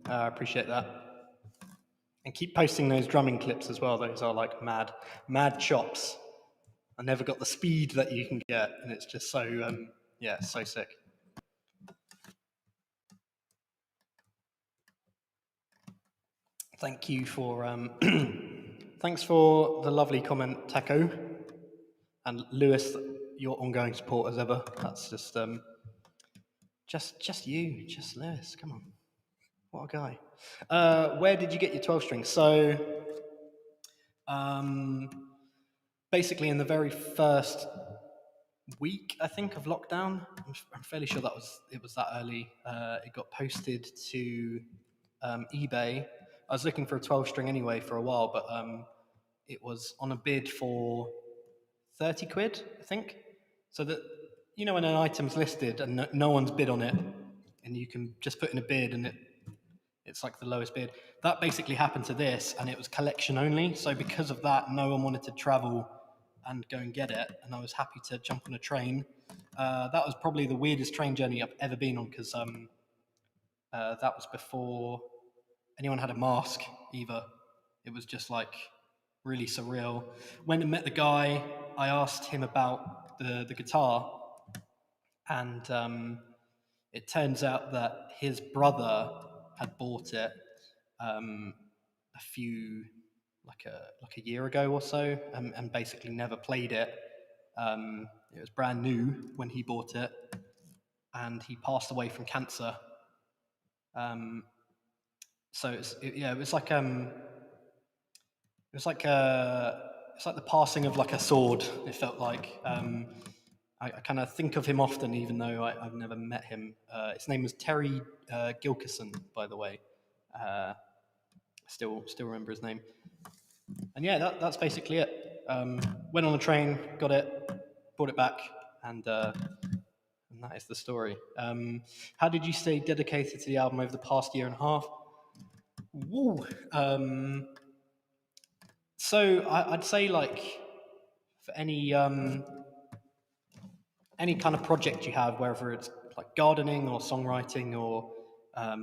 I appreciate that. And keep posting those drumming clips as well. Those are like mad chops. I never got the speed that you can get, and it's just so so sick. Thank you for thanks for the lovely comment, Taco, and Lewis, your ongoing support as ever. That's just you, just Lewis. Come on, what a guy. Where did you get your 12 strings? So, basically, in the very first week, I think, of lockdown, I'm fairly sure it was that early. It got posted to eBay. I was looking for a 12 string anyway for a while, but it was on a bid for 30 quid, I think. So that, when an item's listed and no one's bid on it, and you can just put in a bid and it's like the lowest bid. That basically happened to this, and it was collection only. So because of that, no one wanted to travel and go and get it, and I was happy to jump on a train. That was probably the weirdest train journey I've ever been on, because that was before anyone had a mask either. It was just like really surreal. When I met the guy, I asked him about the guitar, and it turns out that his brother had bought it a few like a year ago or so, and basically never played it. It was brand new when he bought it, and he passed away from cancer. So it was like it's like the passing of like a sword. It felt like. I kind of think of him often, even though I've never met him. His name was Terry Gilkison, by the way. Still remember his name. And yeah, that's basically it. Went on a train, got it, brought it back, and that is the story. How did you stay dedicated to the album over the past year and a half? Woo. So I'd say, like, for any kind of project you have, whether it's like gardening or songwriting or I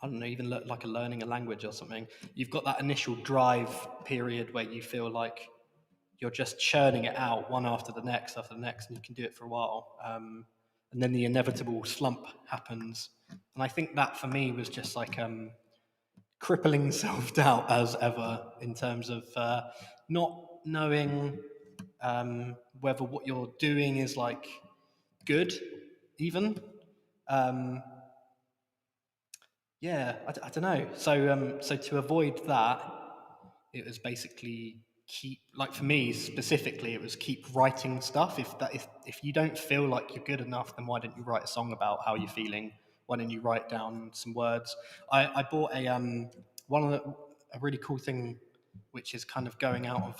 don't know, even like learning a language or something, you've got that initial drive period where you feel like you're just churning it out one after the next, and you can do it for a while. And then the inevitable slump happens. And I think that for me was just like crippling self-doubt as ever, in terms of not knowing whether what you're doing is like good, even. I don't know. So to avoid that, it was basically for me specifically, it was keep writing stuff. If you don't feel like you're good enough, then why don't you write a song about how you're feeling? Why don't you write down some words? I bought a really cool thing, which is kind of going out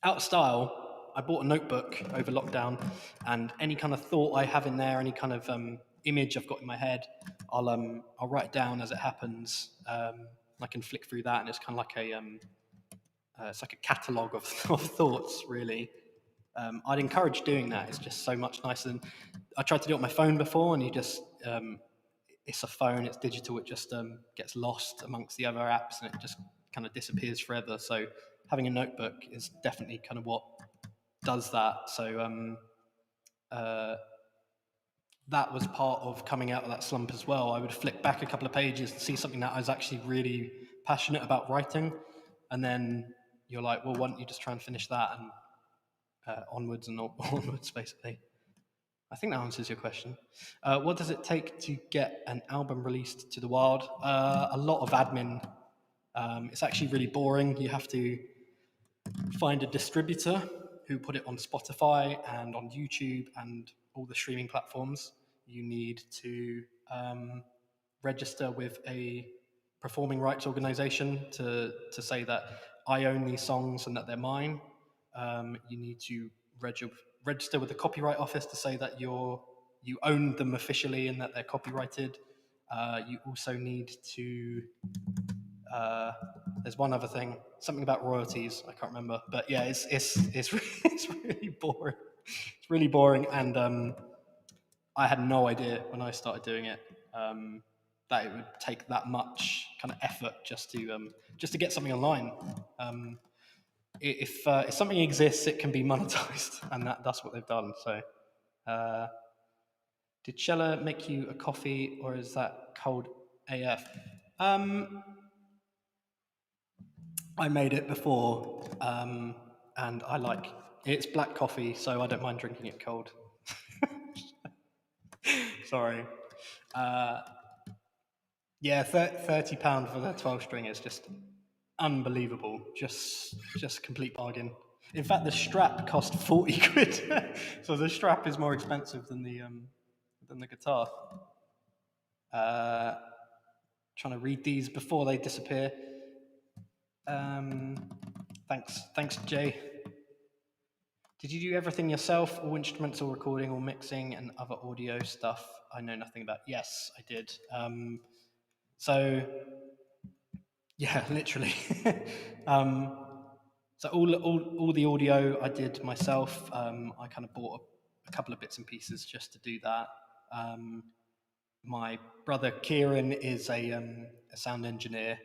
of style. I bought a notebook over lockdown, and any kind of thought I have in there, any kind of image I've got in my head, I'll write it down as it happens. I can flick through that, and it's kind of like it's like a catalogue of thoughts, really. I'd encourage doing that. It's just so much nicer than I tried to do it on my phone before, and you just it's a phone, it's digital, it just gets lost amongst the other apps, and it just kind of disappears forever. So having a notebook is definitely kind of what does that. So that was part of coming out of that slump as well. I would flick back a couple of pages and see something that I was actually really passionate about writing, and then you're like, well, why don't you just try and finish that, and onwards and onwards, basically. I think that answers your question. What does it take to get an album released to the wild? A lot of admin. It's actually really boring. You have to find a distributor who put it on Spotify and on YouTube and all the streaming platforms. You need to register with a performing rights organization to say that I own these songs and that they're mine. You need to register with the Copyright Office to say that you own them officially and that they're copyrighted. You also need to there's one other thing, something about royalties. I can't remember, but yeah, it's really boring. It's really boring, and I had no idea when I started doing it that it would take that much kind of effort just to get something online. If something exists, it can be monetized, and that's what they've done. So, did Shella make you a coffee, or is that cold AF? I made it before, and I like it's black coffee, so I don't mind drinking it cold. Sorry. Yeah, £30 for the 12 string is just unbelievable. Just complete bargain. In fact, the strap cost 40 quid, so the strap is more expensive than the guitar. Trying to read these before they disappear. Thanks, Jay. Did you do everything yourself, all instruments, all recording, all mixing, and other audio stuff I know nothing about? Yes, I did. So, yeah, literally. So all the audio I did myself. I kind of bought a couple of bits and pieces just to do that. My brother Kieran is a sound engineer,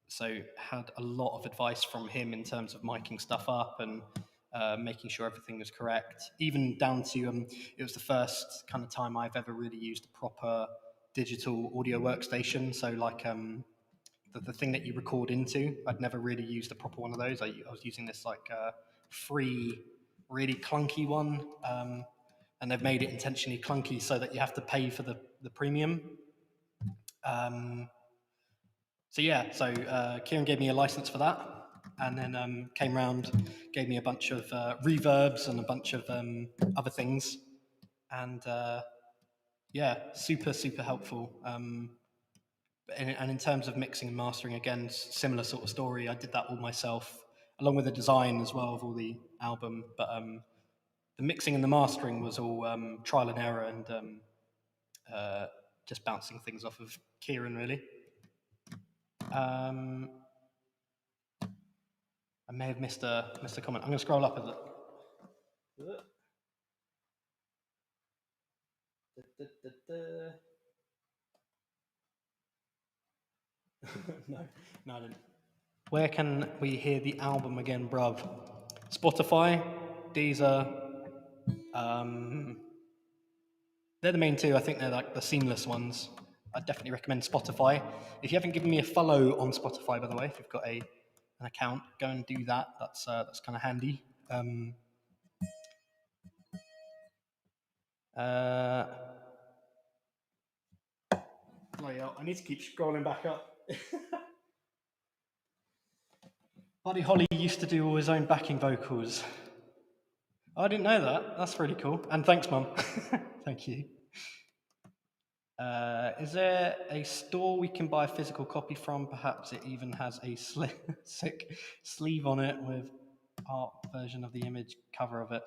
so had a lot of advice from him in terms of miking stuff up and making sure everything was correct. Even down to it was the first kind of time I've ever really used a proper digital audio workstation. So like the thing that you record into, I'd never really used a proper one of those. I was using this like free, really clunky one, and they've made it intentionally clunky so that you have to pay for the premium. So Kieran gave me a license for that, and then came round, gave me a bunch of reverbs and a bunch of other things, and super helpful. And in terms of mixing and mastering, again, similar sort of story. I did that all myself, along with the design as well of all the album. But the mixing and the mastering was all trial and error, and just bouncing things off of Kieran, really. I may have missed a comment. I'm going to scroll up a little. No, I didn't. Where can we hear the album again, bruv? Spotify, Deezer. They're the main two. I think they're like the seamless ones. I definitely recommend Spotify. If you haven't given me a follow on Spotify, by the way, if you've got an account, go and do that. That's kind of handy. I need to keep scrolling back up. Buddy Holly used to do all his own backing vocals. I didn't know that. That's really cool. And thanks, Mum. Thank you. Is there a store we can buy a physical copy from? Perhaps it even has a sick sleeve on it with art version of the image cover of it.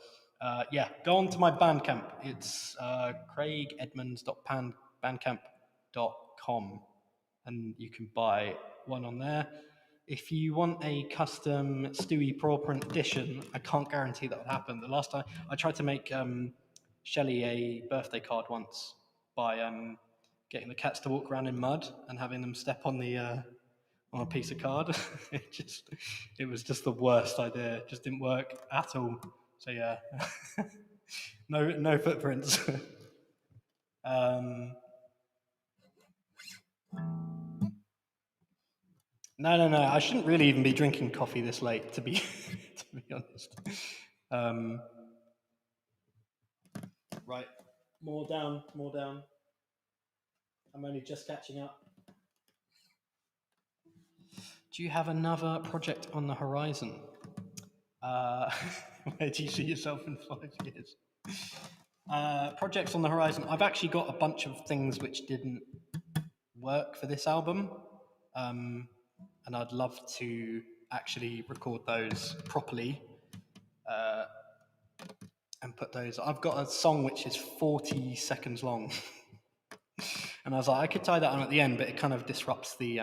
Go on to my Bandcamp. It's craigedmonds.bandcamp.com, and you can buy one on there. If you want a custom Stewie Prawprint edition, I can't guarantee that will happen. The last time I tried to make Shelley a birthday card once by getting the cats to walk around in mud and having them step on a piece of card. it was just the worst idea. It just didn't work at all. So yeah, no footprints. No. I shouldn't really even be drinking coffee this late, to be honest. Right, more down. I'm only just catching up. Do you have another project on the horizon? Where do you see yourself in 5 years? Projects on the horizon. I've actually got a bunch of things which didn't work for this album. And I'd love to actually record those properly and put those. I've got a song which is 40 seconds long. And I was like, I could tie that on at the end, but it kind of disrupts the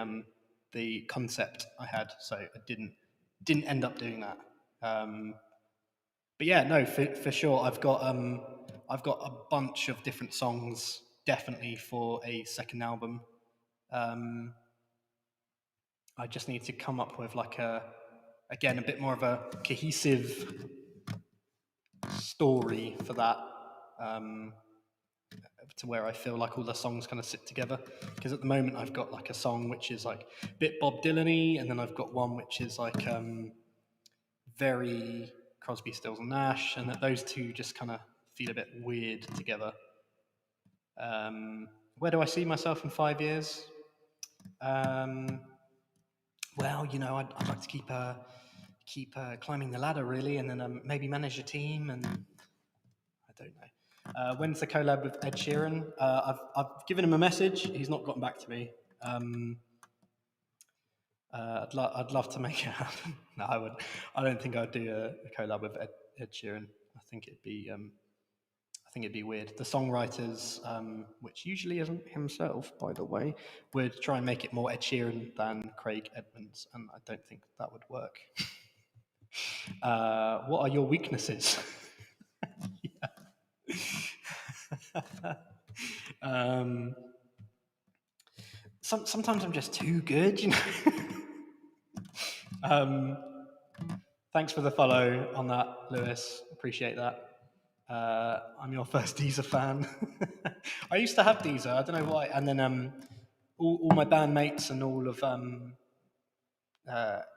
concept I had, so I didn't end up doing that. But yeah, no, for sure. I've got a bunch of different songs, definitely for a second album. I just need to come up with like a bit more of a cohesive story for that, to where I feel like all the songs kind of sit together. Because at the moment I've got like a song which is like a bit Bob Dylan-y, and then I've got one which is like very Crosby, Stills and Nash, and that those two just kind of feel a bit weird together. Where do I see myself in 5 years? Well, you know, I'd like to keep climbing the ladder, really, and then maybe manage a team, and I don't know. When's the collab with Ed Sheeran? I've given him a message. He's not gotten back to me. I'd love to make it happen. No, I would. I don't think I'd do a collab with Ed Sheeran. I think it'd be weird. The songwriters, which usually isn't himself, by the way, would try and make it more Ed Sheeran than Craig Edmonds, and I don't think that would work. What are your weaknesses? Sometimes I'm just too good, you know. Thanks for the follow on that, Lewis. Appreciate that. I'm your first Deezer fan. I used to have Deezer. I don't know why. And then all my bandmates and all of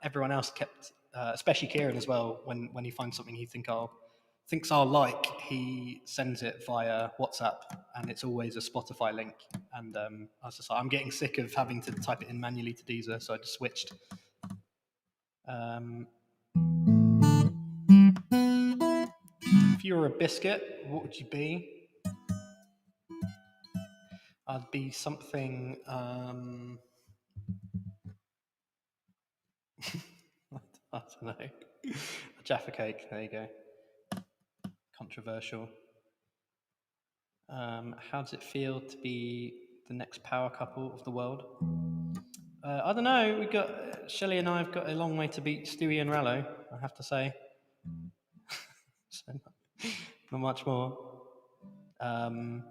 everyone else kept, especially Kieran as well. When he finds something he thinks I'll like, he sends it via WhatsApp, and it's always a Spotify link. And I was just like, I'm getting sick of having to type it in manually to Deezer, so I just switched. If you were a biscuit, what would you be? I'd be something. I don't know. A Jaffa cake. There you go. Controversial. How does it feel to be the next power couple of the world? I don't know. Shelley and I have got a long way to beat Stewie and Rallo, I have to say. So, not much more. Can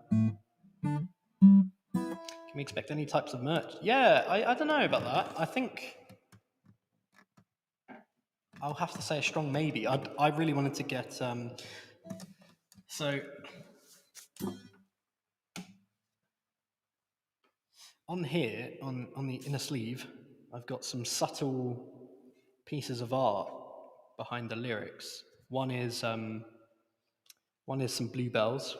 we expect any types of merch? Yeah, I don't know about that. I think I'll have to say a strong maybe. I really wanted to get so on here on the inner sleeve, I've got some subtle pieces of art behind the lyrics. One is some bluebells,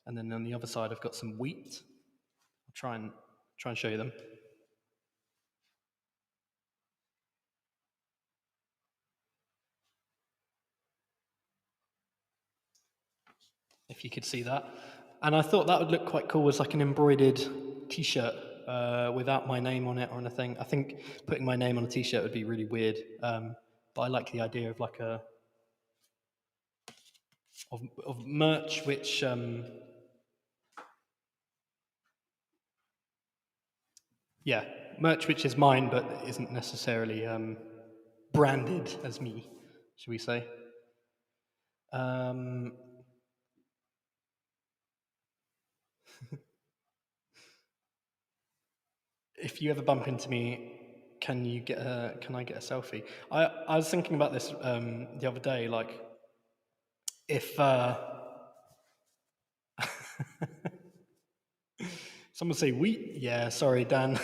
and then on the other side I've got some wheat. I'll try and show you them. If you could see that. And I thought that would look quite cool as like an embroidered t-shirt without my name on it or anything. I think putting my name on a t-shirt would be really weird, but I like the idea of like of merch which merch which is mine but isn't necessarily branded as me, should we say. If you ever bump into me, can I get a selfie? I was thinking about this the other day, like if someone say wheat, yeah, sorry, Dan.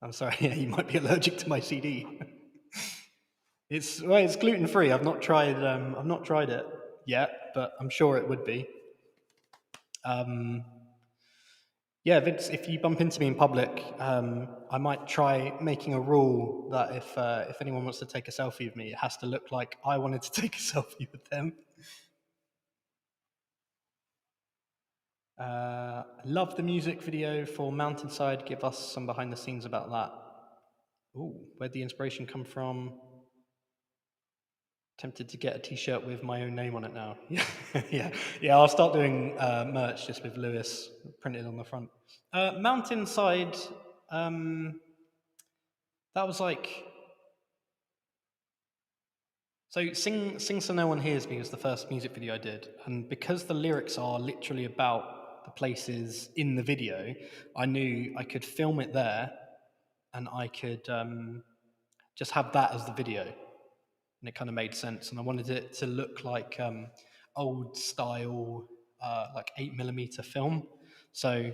I'm sorry, yeah, you might be allergic to my CD. It's gluten free. I've not tried it yet, but I'm sure it would be. Yeah, Vince, if you bump into me in public, I might try making a rule that if anyone wants to take a selfie with me, it has to look like I wanted to take a selfie with them. Love the music video for Mountainside. Give us some behind the scenes about that. Ooh, where'd the inspiration come from? Tempted to get a t-shirt with my own name on it now. yeah. I'll start doing merch just with Lewis printed on the front. Mountainside. That was like So Sing So No One Hears Me was the first music video I did, and because the lyrics are literally about the places in the video, I knew I could film it there, and I could just have that as the video, and it kind of made sense. And I wanted it to look like old style, like 8mm film. So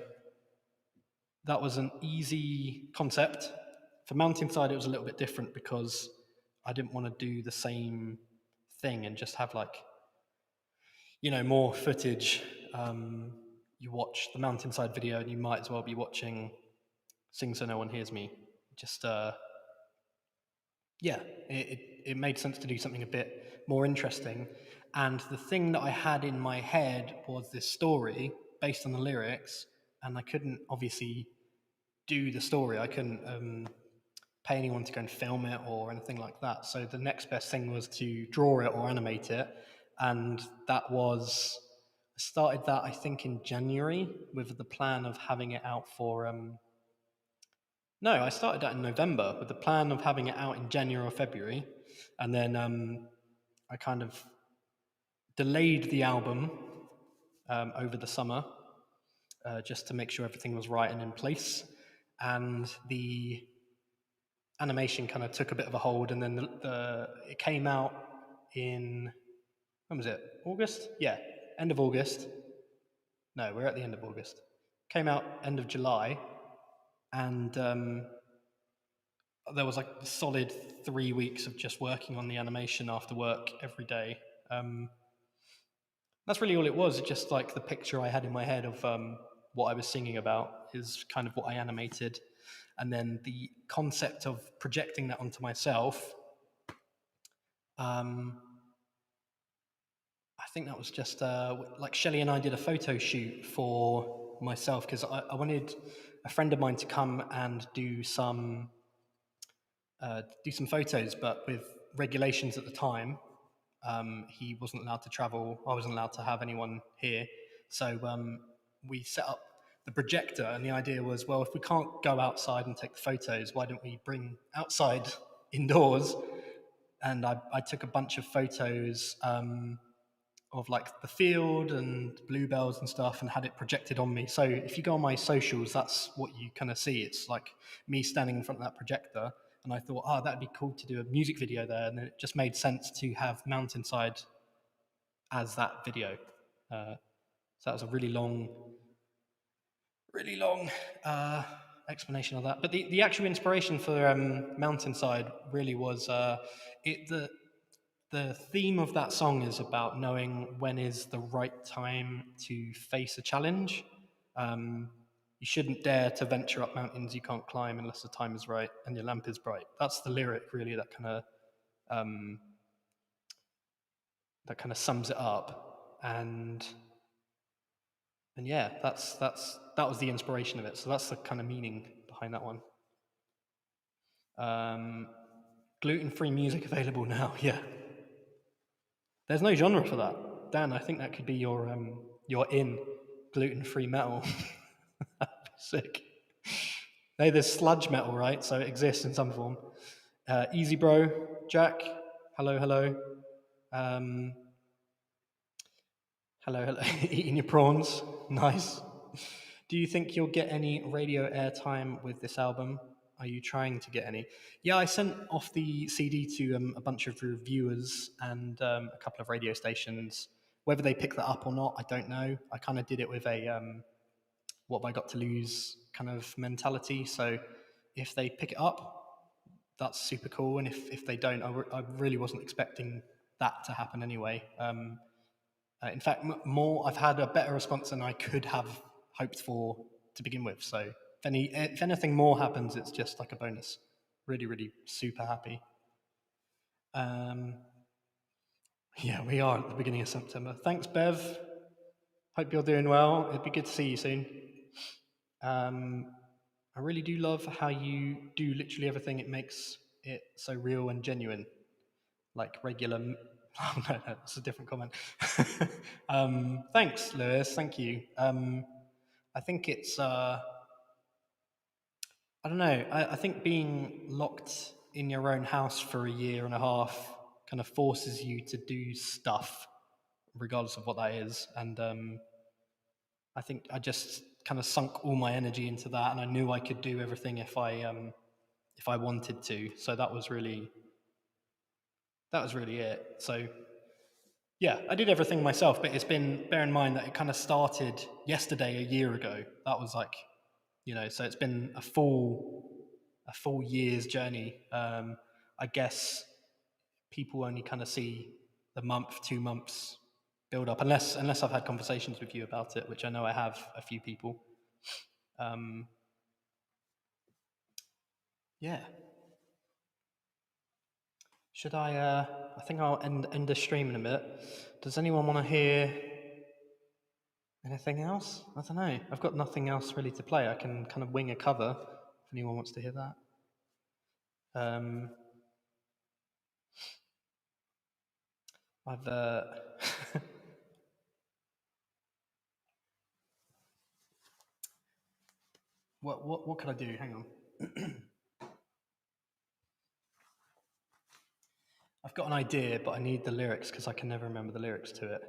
that was an easy concept. For Mountainside, it was a little bit different because I didn't want to do the same thing and just have like, more footage. You watch the Mountainside video and you might as well be watching Sing So No One Hears Me. Just, it made sense to do something a bit more interesting. And the thing that I had in my head was this story based on the lyrics, and I couldn't obviously do the story. I couldn't pay anyone to go and film it or anything like that. So the next best thing was to draw it or animate it. And I started that, I think, in January with the plan of having it out for, no, I started that in November with the plan of having it out in January or February. And then I kind of delayed the album over the summer just to make sure everything was right and in place. And the animation kind of took a bit of a hold, and then it came out in, when was it? August? Yeah, end of August. No, we're at the end of August. Came out end of July, and there was like a solid 3 weeks of just working on the animation after work every day. That's really all it was. It's just like the picture I had in my head of what I was singing about is kind of what I animated. And then the concept of projecting that onto myself, I think that was just like Shelley and I did a photo shoot for myself because I wanted a friend of mine to come and do some photos, but with regulations at the time, he wasn't allowed to travel. I wasn't allowed to have anyone here. So we set up the projector, and the idea was, well, if we can't go outside and take the photos, why don't we bring outside indoors? And I took a bunch of photos of like the field and bluebells and stuff and had it projected on me. So if you go on my socials, that's what you kind of see. It's like me standing in front of that projector. And I thought, that'd be cool to do a music video there. And it just made sense to have Mountainside as that video. So that was a really long explanation of that. But the actual inspiration for Mountainside really was the theme of that song is about knowing when is the right time to face a challenge. You shouldn't dare to venture up mountains you can't climb unless the time is right and your lamp is bright. That's the lyric, really, that kind of sums it up. And yeah, that was the inspiration of it. So that's the kind of meaning behind that one. Gluten-free music available now. Yeah. There's no genre for that. Dan, I think that could be your in gluten-free metal. Sick. Hey, there's sludge metal, right? So it exists in some form. Easy Bro, Jack, hello. Hello. Eating your prawns, nice. Do you think you'll get any radio airtime with this album? Are you trying to get any? Yeah, I sent off the CD to a bunch of reviewers and a couple of radio stations. Whether they pick that up or not, I don't know. I kind of did it with a what have I got to lose kind of mentality. So if they pick it up, that's super cool. And if they don't, I really wasn't expecting that to happen anyway. In fact, I've had a better response than I could have hoped for to begin with. So if anything more happens, it's just like a bonus. Really, really super happy. Yeah, we are at the beginning of September. Thanks, Bev. Hope you're doing well. It'd be good to see you soon. I really do love how you do literally everything. It makes it so real and genuine, like regular. Oh no, that's a different comment. Thanks, Lewis. Thank you. I think it's. I don't know. I think being locked in your own house for a year and a half kind of forces you to do stuff regardless of what that is. And I think I just kind of sunk all my energy into that, and I knew I could do everything if I wanted to. So that was really it. So yeah, I did everything myself, but it's been, bear in mind that it kind of started yesterday, a year ago. That was like, so it's been a full year's journey. I guess people only kind of see the month, 2 months build up, unless I've had conversations with you about it, which I know I have a few people. Yeah. Should I think I'll end the stream in a bit. Does anyone want to hear anything else? I don't know. I've got nothing else really to play. I can kind of wing a cover if anyone wants to hear that. I've what could I do? Hang on. I've got an idea, but I need the lyrics because I can never remember the lyrics to it.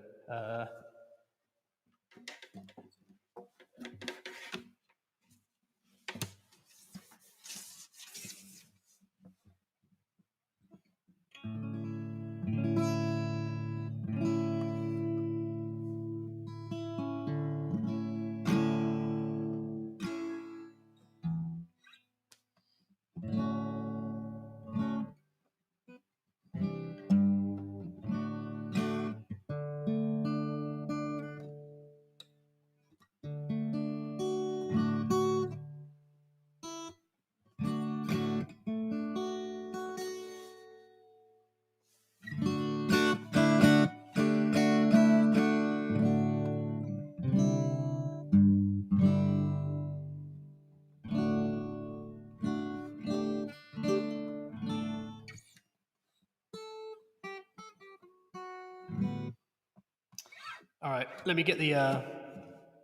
All right, let me get the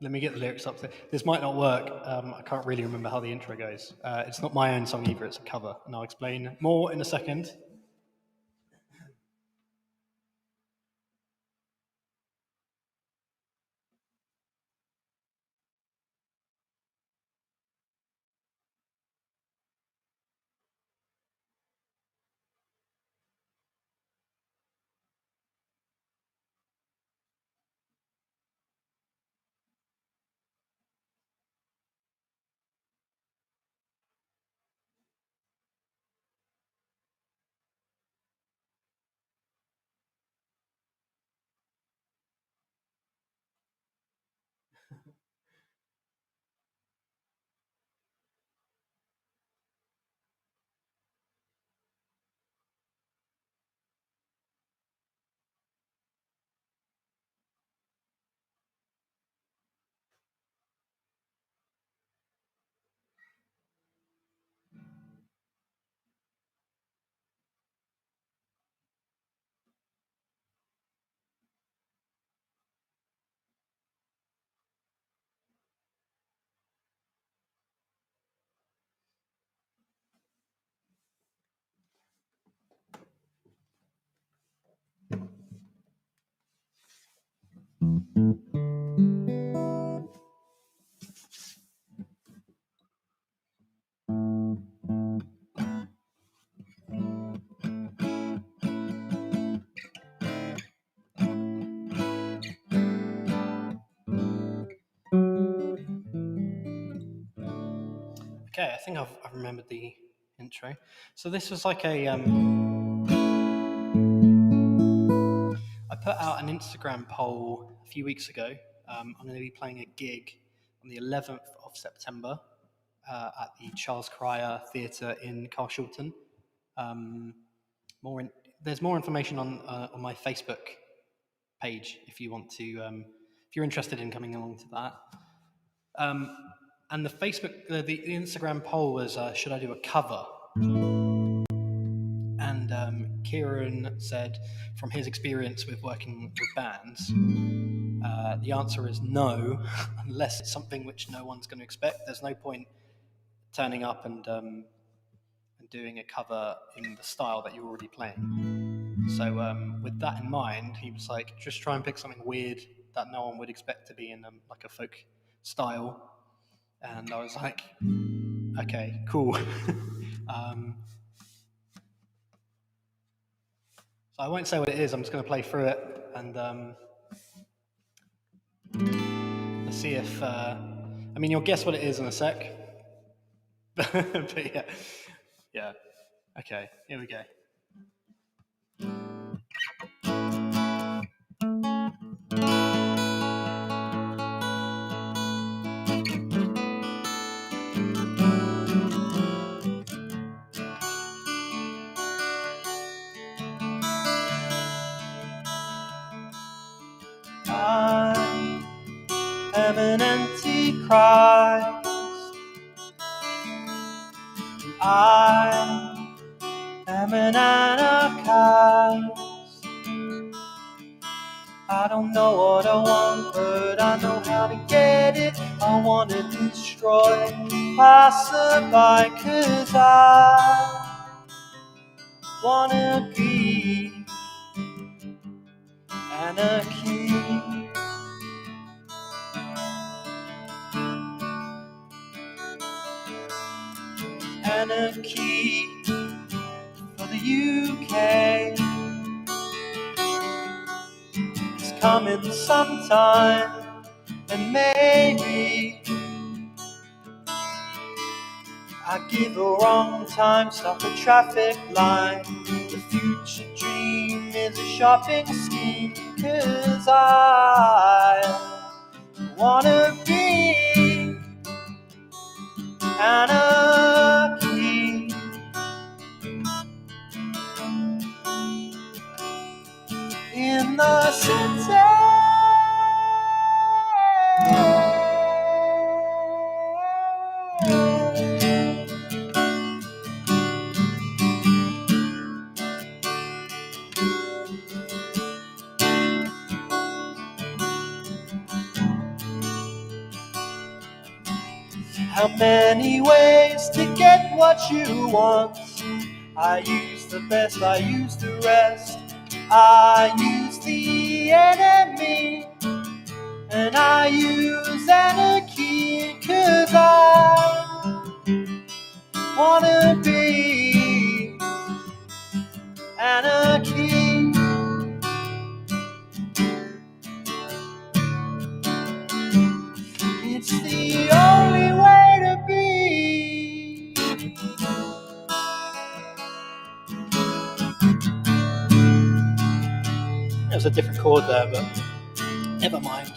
lyrics up there. This might not work. I can't really remember how the intro goes. It's not my own song either. It's a cover, and I'll explain more in a second. Okay, I think I've remembered the intro. So this was like a I put out an Instagram poll a few weeks ago. I'm going to be playing a gig on the 11th of September at the Charles Cryer Theatre in Carshalton. There's more information on my Facebook page if you want to, if you're interested in coming along to that. And the Instagram poll was, should I do a cover? And Kieran said, from his experience with working with bands, the answer is no, unless it's something which no one's going to expect. There's no point turning up and doing a cover in the style that you're already playing. So with that in mind, he was like, just try and pick something weird that no one would expect to be in like a folk style. And I was like, okay, cool. So I won't say what it is. I'm just going to play through it, and let's see if. I mean, you'll guess what it is in a sec. But yeah. Okay, here we go. I am an antichrist. I am an anarchist. I don't know what I want, but I know how to get it. I want to destroy passerby, 'cause I want to be anarchy. Anarchy for the UK. It's coming sometime, and maybe I give a wrong time, stop a traffic line. The future dream is a shopping scheme, 'cause I wanna be anarchy. In the city. How many ways to get what you want? I use the best, I use the rest. I use the enemy, and I use anarchy, 'cause I wanna be anarchy. It's the only way to be. There's a different chord there, but never mind.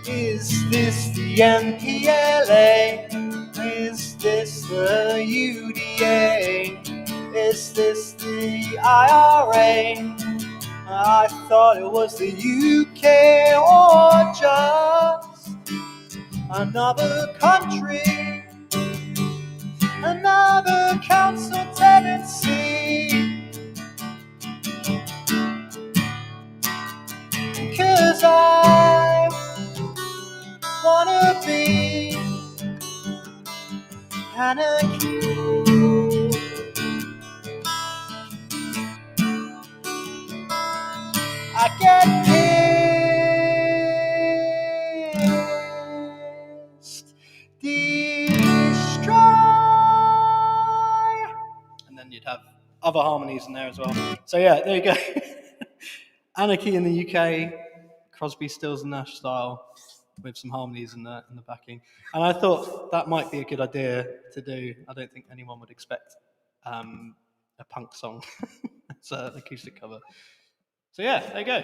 Is this the MPLA? Is this the UDA? Is this the IRA? I thought it was the UK, or just another country, another council tenancy. 'Cause I wanna be anarchy. I get pissed, destroy. And then you'd have other harmonies in there as well. So yeah, there you go. Anarchy in the UK, Crosby, Stills and Nash style, with some harmonies in the backing. And I thought that might be a good idea to do. I don't think anyone would expect a punk song. It's an acoustic cover. So yeah, there you go.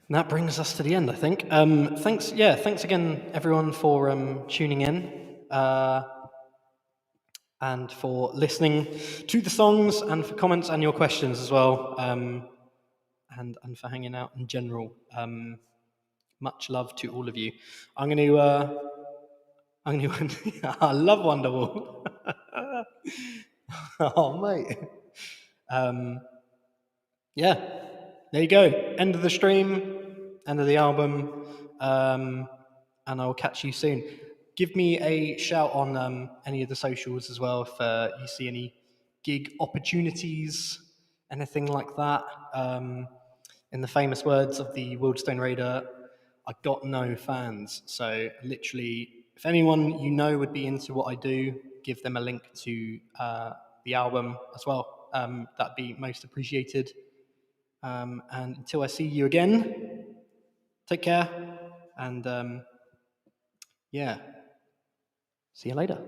And that brings us to the end, I think. Thanks again, everyone, for tuning in and for listening to the songs, and for comments and your questions as well, and for hanging out in general. Much love to all of you. I'm going to. I love Wonderwall. Oh, mate. Yeah. there you go. End of the stream, end of the album, and I'll catch you soon. Give me a shout on any of the socials as well if you see any gig opportunities, anything like that. In the famous words of the Wildstone Raider, I got no fans. So literally, if anyone you know would be into what I do, give them a link to the album as well. That'd be most appreciated. And until I see you again, take care, and yeah, see you later.